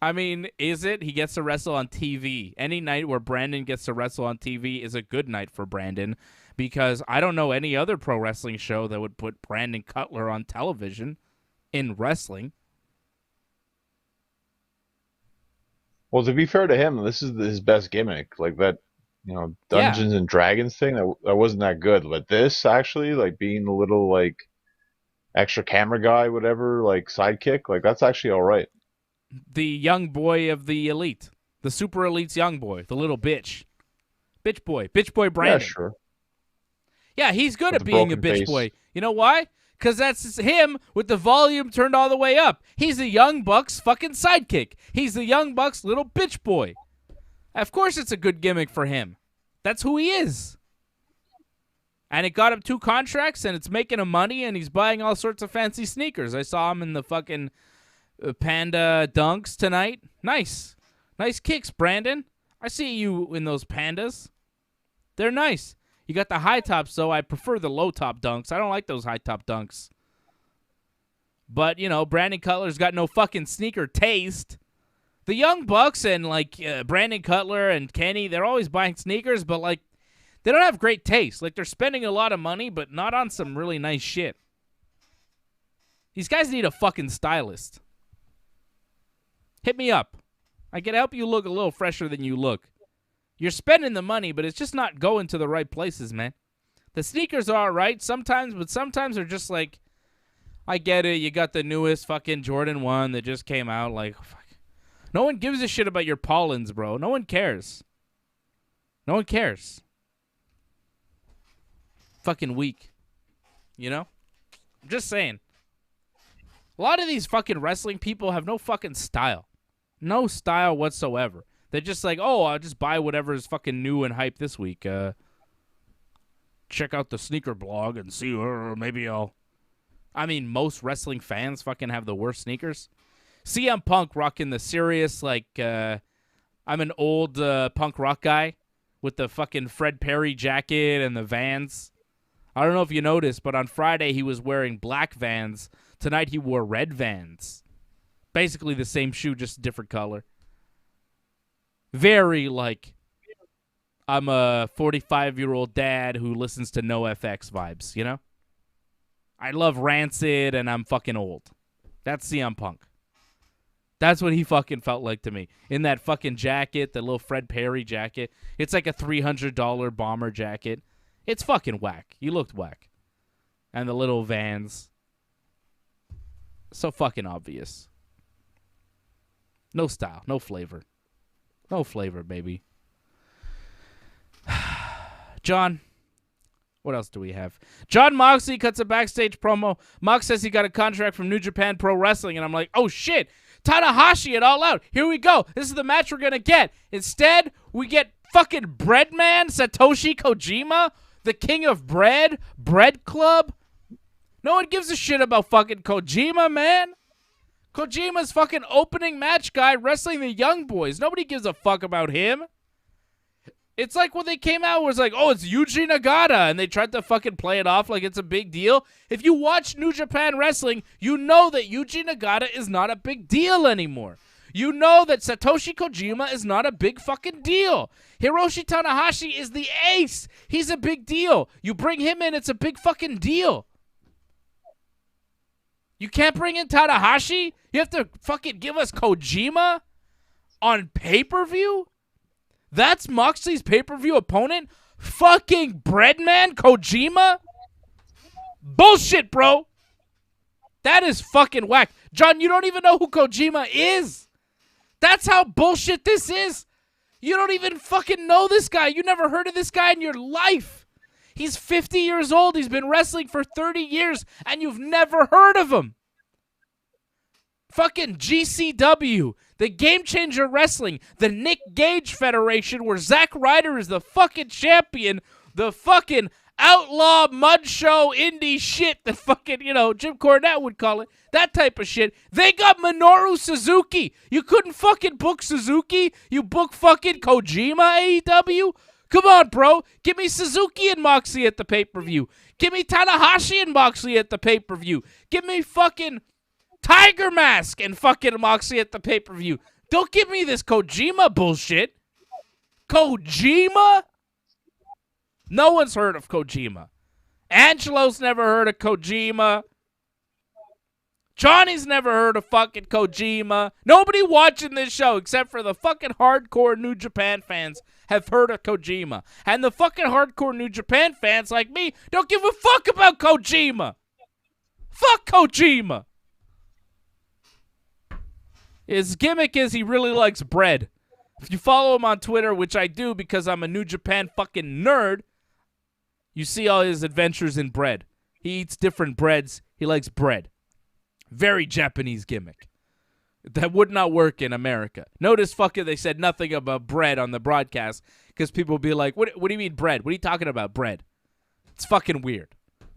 A: I mean, is it? He gets to wrestle on TV. Any night where Brandon gets to wrestle on TV is a good night for Brandon because I don't know any other pro wrestling show that would put Brandon Cutler on television in wrestling.
B: Well, to be fair to him, this is his best gimmick. Like that, you know, Dungeons and Dragons thing, that wasn't that good. But this, actually, like being a little, like, extra camera guy, whatever, like sidekick, like that's actually all right.
A: The young boy of the Elite. The Super Elite's young boy. The little bitch. Bitch boy Brandon.
B: Yeah, sure.
A: Yeah, he's good at being a bitch boy. You know why? Because that's him with the volume turned all the way up. He's the Young Bucks fucking sidekick. He's the Young Bucks little bitch boy. Of course it's a good gimmick for him. That's who he is. And it got him 2 contracts, and it's making him money, and he's buying all sorts of fancy sneakers. I saw him in the fucking Panda Dunks tonight. Nice. Nice kicks, Brandon. I see you in those Pandas. They're nice. You got the high tops, though. I prefer the low top Dunks. I don't like those high top Dunks. But, you know, Brandon Cutler's got no fucking sneaker taste. The Young Bucks and, like, Brandon Cutler and Kenny, they're always buying sneakers, but, like, they don't have great taste. Like, they're spending a lot of money, but not on some really nice shit. These guys need a fucking stylist. Hit me up. I can help you look a little fresher than you look. You're spending the money, but it's just not going to the right places, man. The sneakers are all right sometimes, but sometimes they're just like, I get it. You got the newest fucking Jordan 1 that just came out. Like, fuck. No one gives a shit about your pollens, bro. No one cares. No one cares. Fucking weak. You know? I'm just saying. A lot of these fucking wrestling people have no fucking style. No style whatsoever. They're just like, oh, I'll just buy whatever is fucking new and hype this week. Check out the sneaker blog and see, maybe I'll... I mean, most wrestling fans fucking have the worst sneakers. CM Punk rocking the serious, like, I'm an old punk rock guy with the fucking Fred Perry jacket and the Vans. I don't know if you noticed, but on Friday he was wearing black Vans. Tonight he wore red Vans. Basically the same shoe, just a different color. Very, like, I'm a 45-year-old dad who listens to NoFX vibes, you know? I love Rancid and I'm fucking old. That's CM Punk. That's what he fucking felt like to me. In that fucking jacket, the little Fred Perry jacket. It's like a $300 bomber jacket. It's fucking whack. He looked whack. And the little Vans. So fucking obvious. No style. No flavor. No flavor, baby. John, what else do we have? John Moxley cuts a backstage promo. Mox says he got a contract from New Japan Pro Wrestling, and I'm like, oh shit, Tanahashi at All Out. Here we go. This is the match we're going to get. Instead, we get fucking Breadman, Satoshi Kojima, the king of bread, Bread Club. No one gives a shit about fucking Kojima, man. Kojima's fucking opening match guy wrestling the Young Boys. Nobody gives a fuck about him. It's like when they came out, it was like, oh, it's Yuji Nagata, and they tried to fucking play it off like it's a big deal. If you watch New Japan Wrestling, you know that Yuji Nagata is not a big deal anymore. You know that Satoshi Kojima is not a big fucking deal. Hiroshi Tanahashi is the ace. He's a big deal. You bring him in, it's a big fucking deal. You can't bring in Tanahashi? You have to fucking give us Kojima on pay-per-view? That's Moxley's pay-per-view opponent? Fucking Breadman Kojima? Bullshit, bro. That is fucking whack. John, you don't even know who Kojima is. That's how bullshit this is. You don't even fucking know this guy. You never heard of this guy in your life. He's 50 years old. He's been wrestling for 30 years, and you've never heard of him. Fucking GCW, the Game Changer Wrestling, the Nick Gage Federation, where Zack Ryder is the fucking champion, the fucking outlaw mud show indie shit that fucking, Jim Cornette would call it, that type of shit. They got Minoru Suzuki. You couldn't fucking book Suzuki? You book fucking Kojima, AEW? Come on, bro. Give me Suzuki and Moxley at the pay-per-view. Give me Tanahashi and Moxley at the pay-per-view. Give me fucking Tiger Mask and fucking Moxley at the pay-per-view. Don't give me this Kojima bullshit. Kojima? No one's heard of Kojima. Angelo's never heard of Kojima. Johnny's never heard of fucking Kojima. Nobody watching this show except for the fucking hardcore New Japan fans have heard of Kojima. And the fucking hardcore New Japan fans like me don't give a fuck about Kojima. Fuck Kojima. His gimmick is he really likes bread. If you follow him on Twitter, which I do because I'm a New Japan fucking nerd, you see all his adventures in bread. He eats different breads. He likes bread. Very Japanese gimmick. That would not work in America. Notice fucking they said nothing about bread on the broadcast because people will be like, what do you mean bread? What are you talking about, bread? It's fucking weird.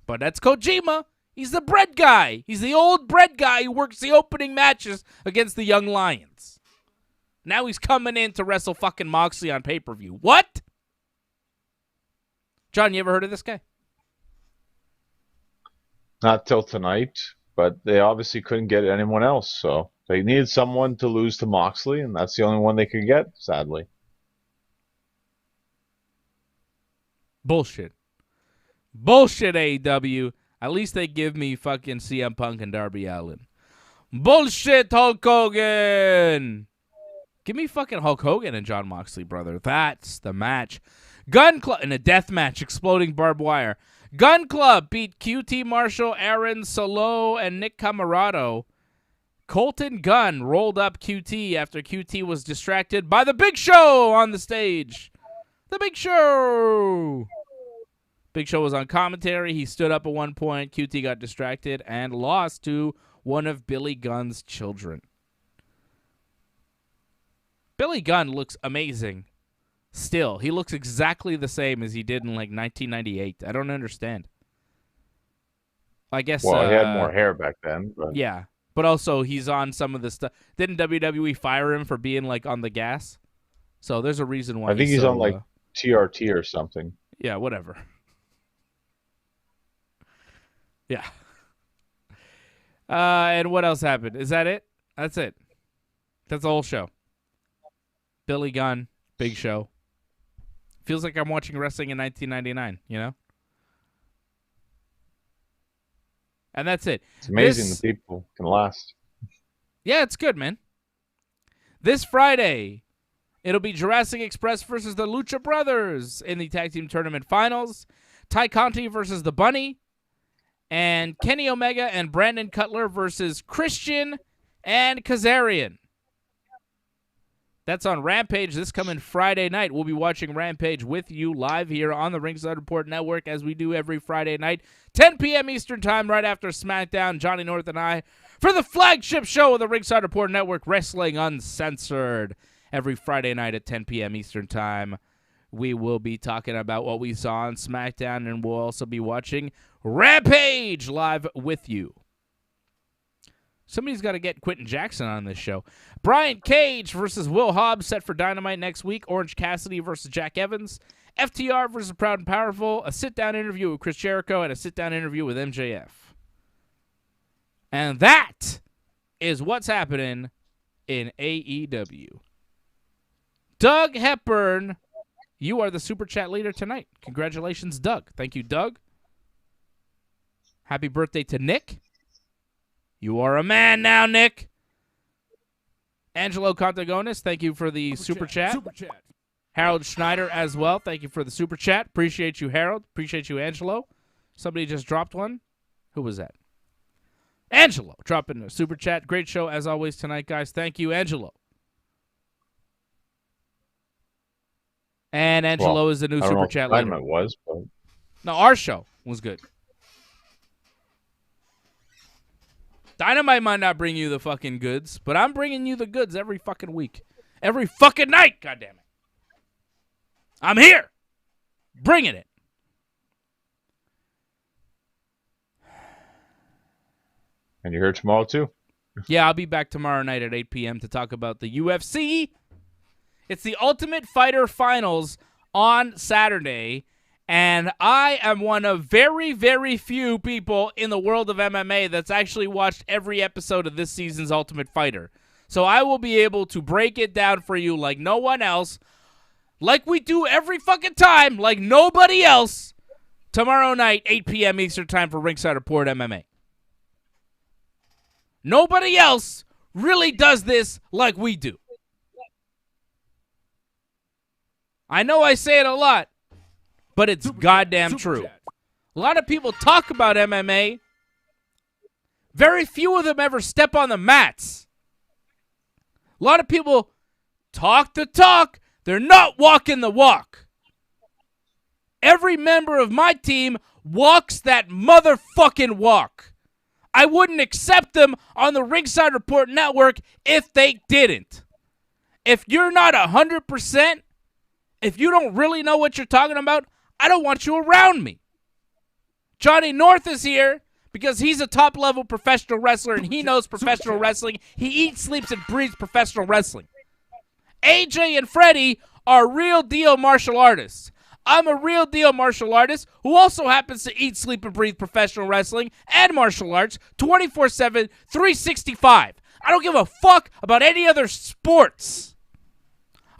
A: But that's Kojima. He's the bread guy. He's the old bread guy who works the opening matches against the Young Lions. Now he's coming in to wrestle fucking Moxley on pay-per-view. What? John, you ever heard of this guy?
B: Not till tonight, but they obviously couldn't get anyone else, so they needed someone to lose to Moxley, and that's the only one they could get, sadly.
A: Bullshit. Bullshit, AEW. At least they give me fucking CM Punk and Darby Allin. Bullshit, Hulk Hogan. Give me fucking Hulk Hogan and Jon Moxley, brother. That's the match. Gun Club in a death match, exploding barbed wire. Gun Club beat QT Marshall, Aaron Solo, and Nick Camarado Colton Gunn rolled up QT after QT was distracted by the Big Show on the stage. The Big Show. Big Show was on commentary. He stood up at one point. QT got distracted and lost to one of Billy Gunn's children. Billy Gunn looks amazing. Still, he looks exactly the same as he did in like 1998. I don't understand. I guess.
B: Well, he had more hair back then. But...
A: Yeah, but also he's on some of the stuff. Didn't WWE fire him for being like on the gas? So there's a reason why.
B: I think he's on like TRT or something.
A: Yeah, whatever. Yeah. And what else happened? Is that it? That's it. That's the whole show. Billy Gunn, Big Show. Feels like I'm watching wrestling in 1999, you know? And that's it.
B: It's amazing that people can last.
A: Yeah, it's good, man. This Friday, it'll be Jurassic Express versus the Lucha Brothers in the Tag Team Tournament Finals. Ty Conti versus the Bunny. And Kenny Omega and Brandon Cutler versus Christian and Kazarian. That's on Rampage this coming Friday night. We'll be watching Rampage with you live here on the Ringside Report Network as we do every Friday night, 10 p.m. Eastern Time, right after SmackDown. Johnny North and I for the flagship show of the Ringside Report Network, Wrestling Uncensored. Every Friday night at 10 p.m. Eastern Time, we will be talking about what we saw on SmackDown, and we'll also be watching Rampage live with you. Somebody's got to get Quentin Jackson on this show. Brian Cage versus Will Hobbs set for Dynamite next week. Orange Cassidy versus Jack Evans. FTR versus Proud and Powerful. A sit-down interview with Chris Jericho and a sit-down interview with MJF. And that is what's happening in AEW. Doug Hepburn, you are the Super Chat leader tonight. Congratulations, Doug. Thank you, Doug. Happy birthday to Nick. You are a man now, Nick. Angelo Contagonis, thank you for the Super Chat.
C: Super Chat.
A: Harold Schneider as well. Thank you for the Super Chat. Appreciate you, Harold. Appreciate you, Angelo. Somebody just dropped one. Who was that? Angelo dropping a Super Chat. Great show as always tonight, guys. Thank you, Angelo. And Angelo is the new Super Chat leader.
B: Dynamite was, but...
A: No, our show was good. Dynamite might not bring you the fucking goods, but I'm bringing you the goods every fucking week. Every fucking night, goddammit. I'm here. Bringing it.
B: And you're here tomorrow, too?
A: Yeah, I'll be back tomorrow night at 8 p.m. to talk about the UFC. It's the Ultimate Fighter Finals on Saturday. And I am one of very, very few people in the world of MMA that's actually watched every episode of this season's Ultimate Fighter. So I will be able to break it down for you like no one else, like we do every fucking time, like nobody else, tomorrow night, 8 p.m. Eastern Time for Ringside Report MMA. Nobody else really does this like we do. I know I say it a lot, but it's goddamn true. A lot of people talk about MMA. Very few of them ever step on the mats. A lot of people talk the talk. They're not walking the walk. Every member of my team walks that motherfucking walk. I wouldn't accept them on the Ringside Report Network if they didn't. If you're not 100%, if you don't really know what you're talking about, I don't want you around me. Johnny North is here because he's a top-level professional wrestler and he knows professional wrestling. He eats, sleeps, and breathes professional wrestling. AJ and Freddie are real-deal martial artists. I'm a real-deal martial artist who also happens to eat, sleep, and breathe professional wrestling and martial arts 24/7, 365. I don't give a fuck about any other sports.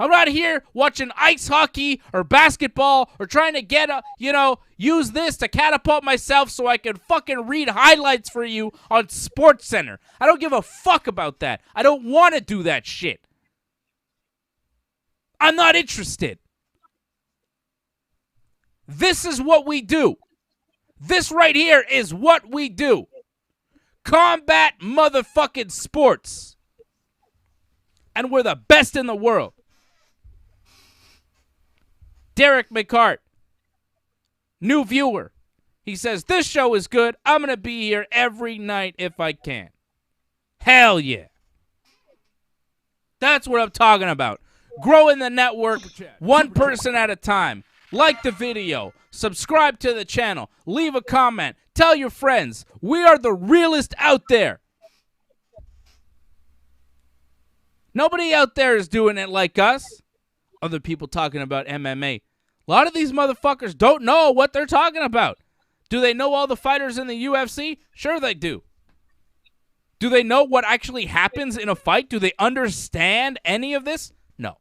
A: I'm not here watching ice hockey or basketball or trying to use this to catapult myself so I can fucking read highlights for you on SportsCenter. I don't give a fuck about that. I don't want to do that shit. I'm not interested. This is what we do. This right here is what we do. combat motherfucking sports. And we're the best in the world. Derek McCart, new viewer. He says, this show is good. I'm going to be here every night if I can. Hell yeah. That's what I'm talking about. Growing the network one person at a time. Like the video. Subscribe to the channel. Leave a comment. Tell your friends. We are the realest out there. Nobody out there is doing it like us. Other people talking about MMA. A lot of these motherfuckers don't know what they're talking about. Do they know all the fighters in the UFC? Sure they do. Do they know what actually happens in a fight? Do they understand any of this? No.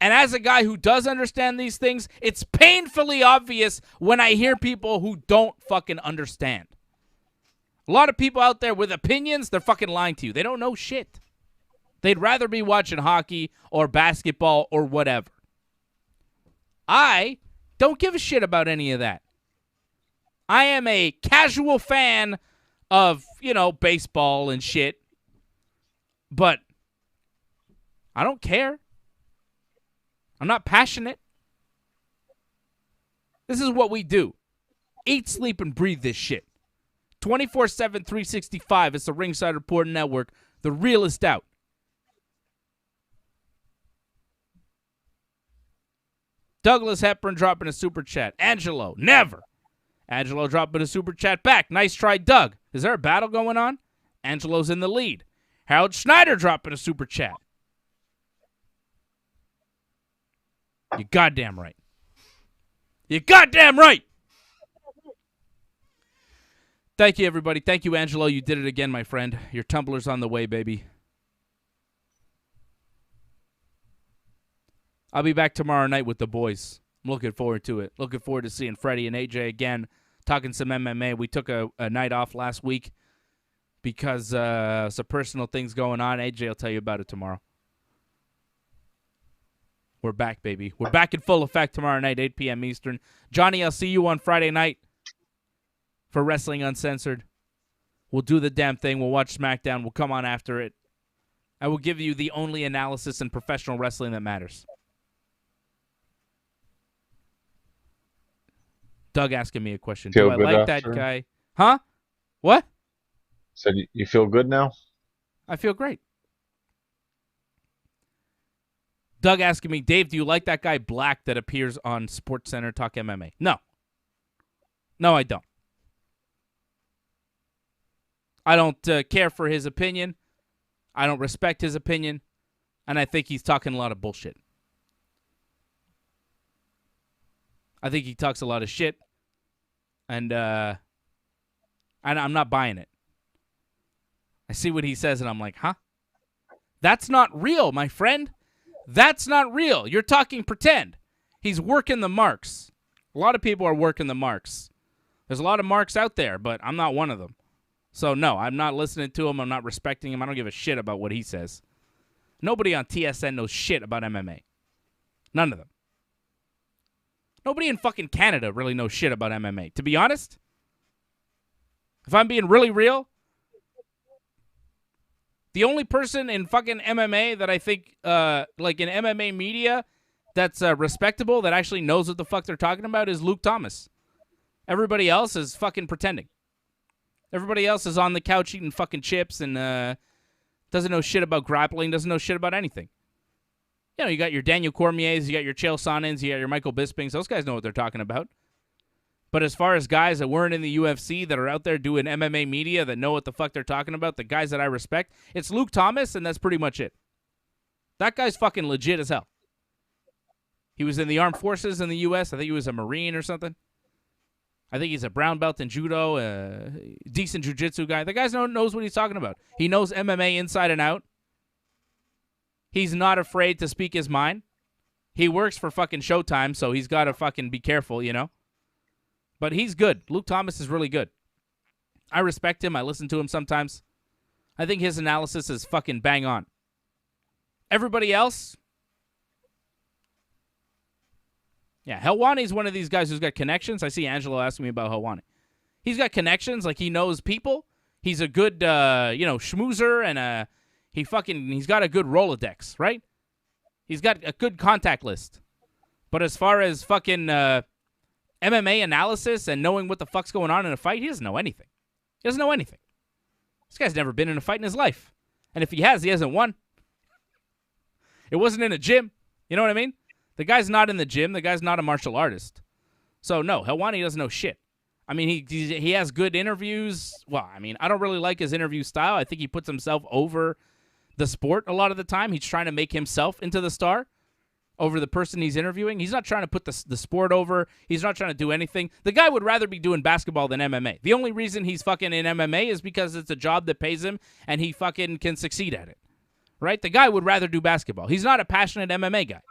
A: And as a guy who does understand these things, it's painfully obvious when I hear people who don't fucking understand. A lot of people out there with opinions, they're fucking lying to you. They don't know shit. They'd rather be watching hockey or basketball or whatever. I don't give a shit about any of that. I am a casual fan of, baseball and shit. But I don't care. I'm not passionate. This is what we do. Eat, sleep, and breathe this shit. 24/7, 365. It's the Ringside Report Network. The realest out. Douglas Hepburn dropping a super chat. Angelo, never. Angelo dropping a super chat back. Nice try, Doug. Is there a battle going on? Angelo's in the lead. Harold Schneider dropping a super chat. You goddamn right. You goddamn right. Thank you, everybody. Thank you, Angelo. You did it again, my friend. Your tumbler's on the way, baby. I'll be back tomorrow night with the boys. I'm looking forward to it. Looking forward to seeing Freddie and AJ again, talking some MMA. We took a night off last week because some personal things going on. AJ will tell you about it tomorrow. We're back, baby. We're back in full effect tomorrow night, 8 p.m. Eastern. Johnny, I'll see you on Friday night for Wrestling Uncensored. We'll do the damn thing. We'll watch SmackDown. We'll come on after it. I will give you the only analysis in professional wrestling that matters. Doug asking me a question. Do I like that guy? Huh? What?
B: Said you feel good now?
A: I feel great. Doug asking me, Dave, do you like that guy Black that appears on SportsCenter Talk MMA? No. No, I don't. I don't care for his opinion. I don't respect his opinion. And I think he's talking a lot of bullshit. I think he talks a lot of shit. And I'm not buying it. I see what he says, and I'm like, huh? That's not real, my friend. That's not real. You're talking pretend. He's working the marks. A lot of people are working the marks. There's a lot of marks out there, but I'm not one of them. So, no, I'm not listening to him. I'm not respecting him. I don't give a shit about what he says. Nobody on TSN knows shit about MMA. None of them. Nobody in fucking Canada really knows shit about MMA. To be honest, if I'm being really real, the only person in fucking MMA that I think, like in MMA media, that's respectable, that actually knows what the fuck they're talking about is Luke Thomas. Everybody else is fucking pretending. Everybody else is on the couch eating fucking chips and doesn't know shit about grappling, doesn't know shit about anything. You got your Daniel Cormiers, you got your Chael Sonnens, you got your Michael Bispings. Those guys know what they're talking about. But as far as guys that weren't in the UFC that are out there doing MMA media that know what the fuck they're talking about, the guys that I respect, it's Luke Thomas, and that's pretty much it. That guy's fucking legit as hell. He was in the armed forces in the U.S. I think he was a Marine or something. I think he's a brown belt in judo, decent jiu-jitsu guy. The guy knows what he's talking about. He knows MMA inside and out. He's not afraid to speak his mind. He works for fucking Showtime, so he's got to fucking be careful, But he's good. Luke Thomas is really good. I respect him. I listen to him sometimes. I think his analysis is fucking bang on. Everybody else? Yeah, Helwani's one of these guys who's got connections. I see Angelo asking me about Helwani. He's got connections, like he knows people, He's a good, schmoozer, and he's got a good Rolodex, right? He's got a good contact list. But as far as fucking MMA analysis and knowing what the fuck's going on in a fight, he doesn't know anything. He doesn't know anything. This guy's never been in a fight in his life. And if he has, he hasn't won. It wasn't in a gym. You know what I mean? The guy's not in the gym. The guy's not a martial artist. So, no, Helwani doesn't know shit. I mean, he has good interviews. Well, I mean, I don't really like his interview style. I think he puts himself over the sport a lot of the time. He's trying to make himself into the star over the person he's interviewing. He's not trying to put the sport over. He's not trying to do anything. The guy would rather be doing basketball than MMA. The only reason he's fucking in MMA is because it's a job that pays him and he fucking can succeed at it. Right? The guy would rather do basketball. He's not a passionate MMA guy.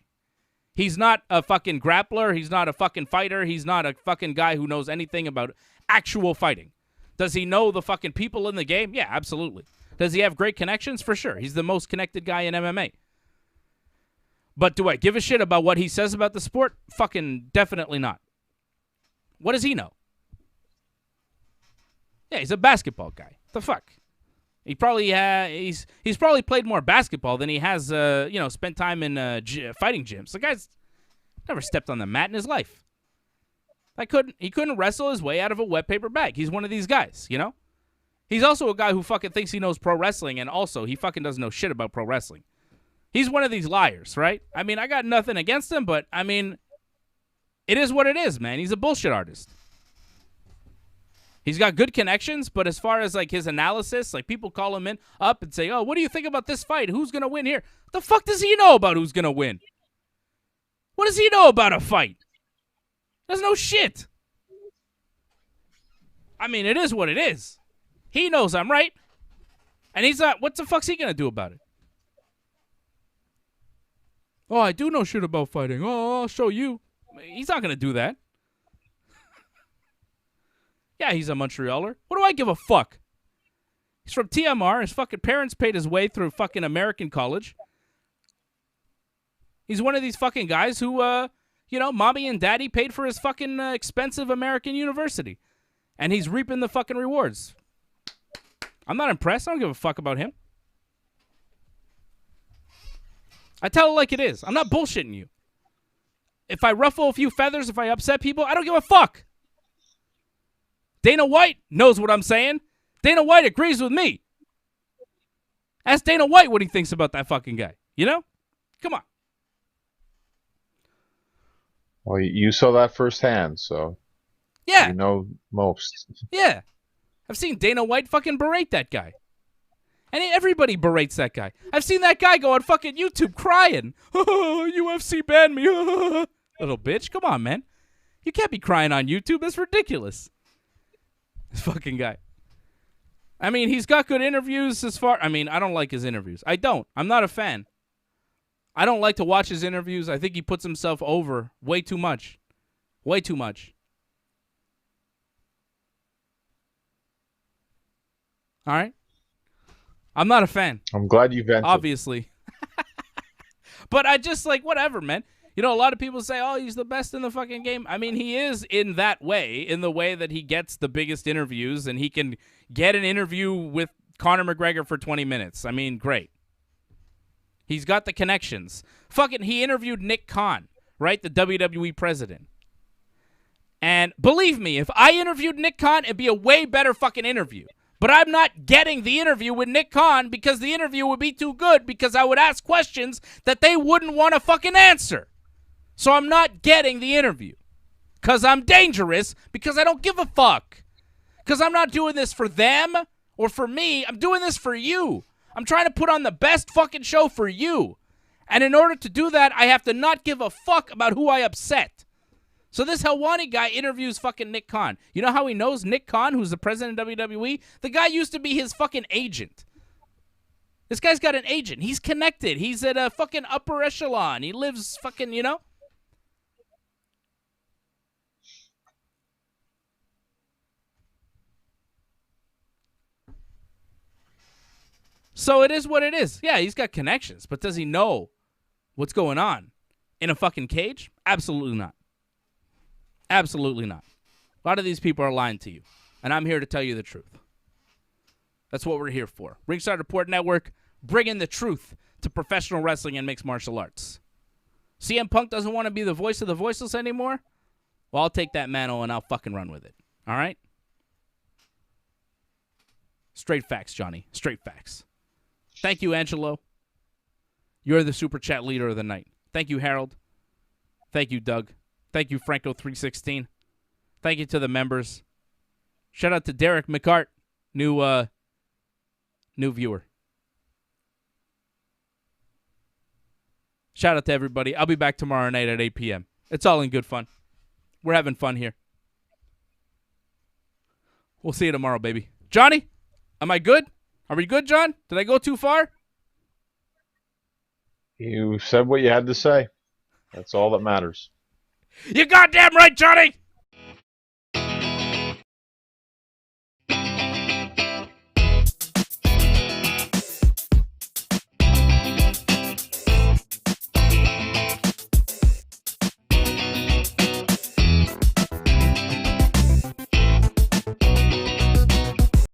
A: He's not a fucking grappler. He's not a fucking fighter. He's not a fucking guy who knows anything about actual fighting. Does he know the fucking people in the game? Yeah, absolutely. Does he have great connections? For sure. He's the most connected guy in MMA. But do I give a shit about what he says about the sport? Fucking definitely not. What does he know? Yeah, he's a basketball guy. The fuck? He probably he's probably played more basketball than he has spent time in fighting gyms. The guy's never stepped on the mat in his life. He couldn't wrestle his way out of a wet paper bag. He's one of these guys, you know? He's also a guy who fucking thinks he knows pro wrestling, and also he fucking doesn't know shit about pro wrestling. He's one of these liars, right? I mean, I got nothing against him, but I mean, it is what it is, man. He's a bullshit artist. He's got good connections, but as far as, like, his analysis, like, people call him up and say, oh, what do you think about this fight? Who's going to win here? The fuck does he know about who's going to win? What does he know about a fight? There's no shit. I mean, it is what it is. He knows I'm right. And he's not, what the fuck's he going to do about it? Oh, I do know shit about fighting. Oh, I'll show you. He's not going to do that. Yeah, he's a Montrealer. What do I give a fuck? He's from TMR. His fucking parents paid his way through fucking American college. He's one of these fucking guys who, mommy and daddy paid for his fucking expensive American university. And he's reaping the fucking rewards. I'm not impressed. I don't give a fuck about him. I tell it like it is. I'm not bullshitting you. If I ruffle a few feathers, if I upset people, I don't give a fuck. Dana White knows what I'm saying. Dana White agrees with me. Ask Dana White what he thinks about that fucking guy. You know? Come on.
B: Well, you saw that firsthand, so
A: yeah,
B: you know most.
A: Yeah. I've seen Dana White fucking berate that guy. And everybody berates that guy. I've seen that guy go on fucking YouTube crying. Oh, UFC banned me. Little bitch. Come on, man. You can't be crying on YouTube. That's ridiculous. This fucking guy. I mean, he's got good interviews I don't like his interviews. I don't. I'm not a fan. I don't like to watch his interviews. I think he puts himself over way too much. Way too much. All right? I'm not a fan.
B: I'm glad you vented.
A: Obviously. But I just, whatever, man. You know, a lot of people say, oh, he's the best in the fucking game. I mean, he is in that way, in the way that he gets the biggest interviews and he can get an interview with Conor McGregor for 20 minutes. I mean, great. He's got the connections. Fucking, he interviewed Nick Khan, right? The WWE president. And believe me, if I interviewed Nick Khan, it'd be a way better fucking interview. But I'm not getting the interview with Nick Khan because the interview would be too good because I would ask questions that they wouldn't want to fucking answer. So I'm not getting the interview because I'm dangerous, because I don't give a fuck. Because I'm not doing this for them or for me. I'm doing this for you. I'm trying to put on the best fucking show for you. And in order to do that, I have to not give a fuck about who I upset. So this Helwani guy interviews fucking Nick Khan. You know how he knows Nick Khan, who's the president of WWE? The guy used to be his fucking agent. This guy's got an agent. He's connected. He's at a fucking upper echelon. He lives fucking, you know? So it is what it is. Yeah, he's got connections, but does he know what's going on in a fucking cage? Absolutely not. Absolutely not. A lot of these people are lying to you, and I'm here to tell you the truth. That's what we're here for. Ringside Report Network, bringing the truth to professional wrestling and mixed martial arts. CM Punk doesn't want to be the voice of the voiceless anymore? Well, I'll take that mantle and I'll fucking run with it. All right? Straight facts, Johnny. Straight facts. Thank you, Angelo. You're the super chat leader of the night. Thank you, Harold. Thank you, Doug. Thank you, Franco316. Thank you to the members. Shout out to Derek McCart, new viewer. Shout out to everybody. I'll be back tomorrow night at 8 p.m. It's all in good fun. We're having fun here. We'll see you tomorrow, baby. Johnny, am I good? Are we good, John? Did I go too far?
B: You said what you had to say. That's all that matters.
A: You goddamn right, Johnny!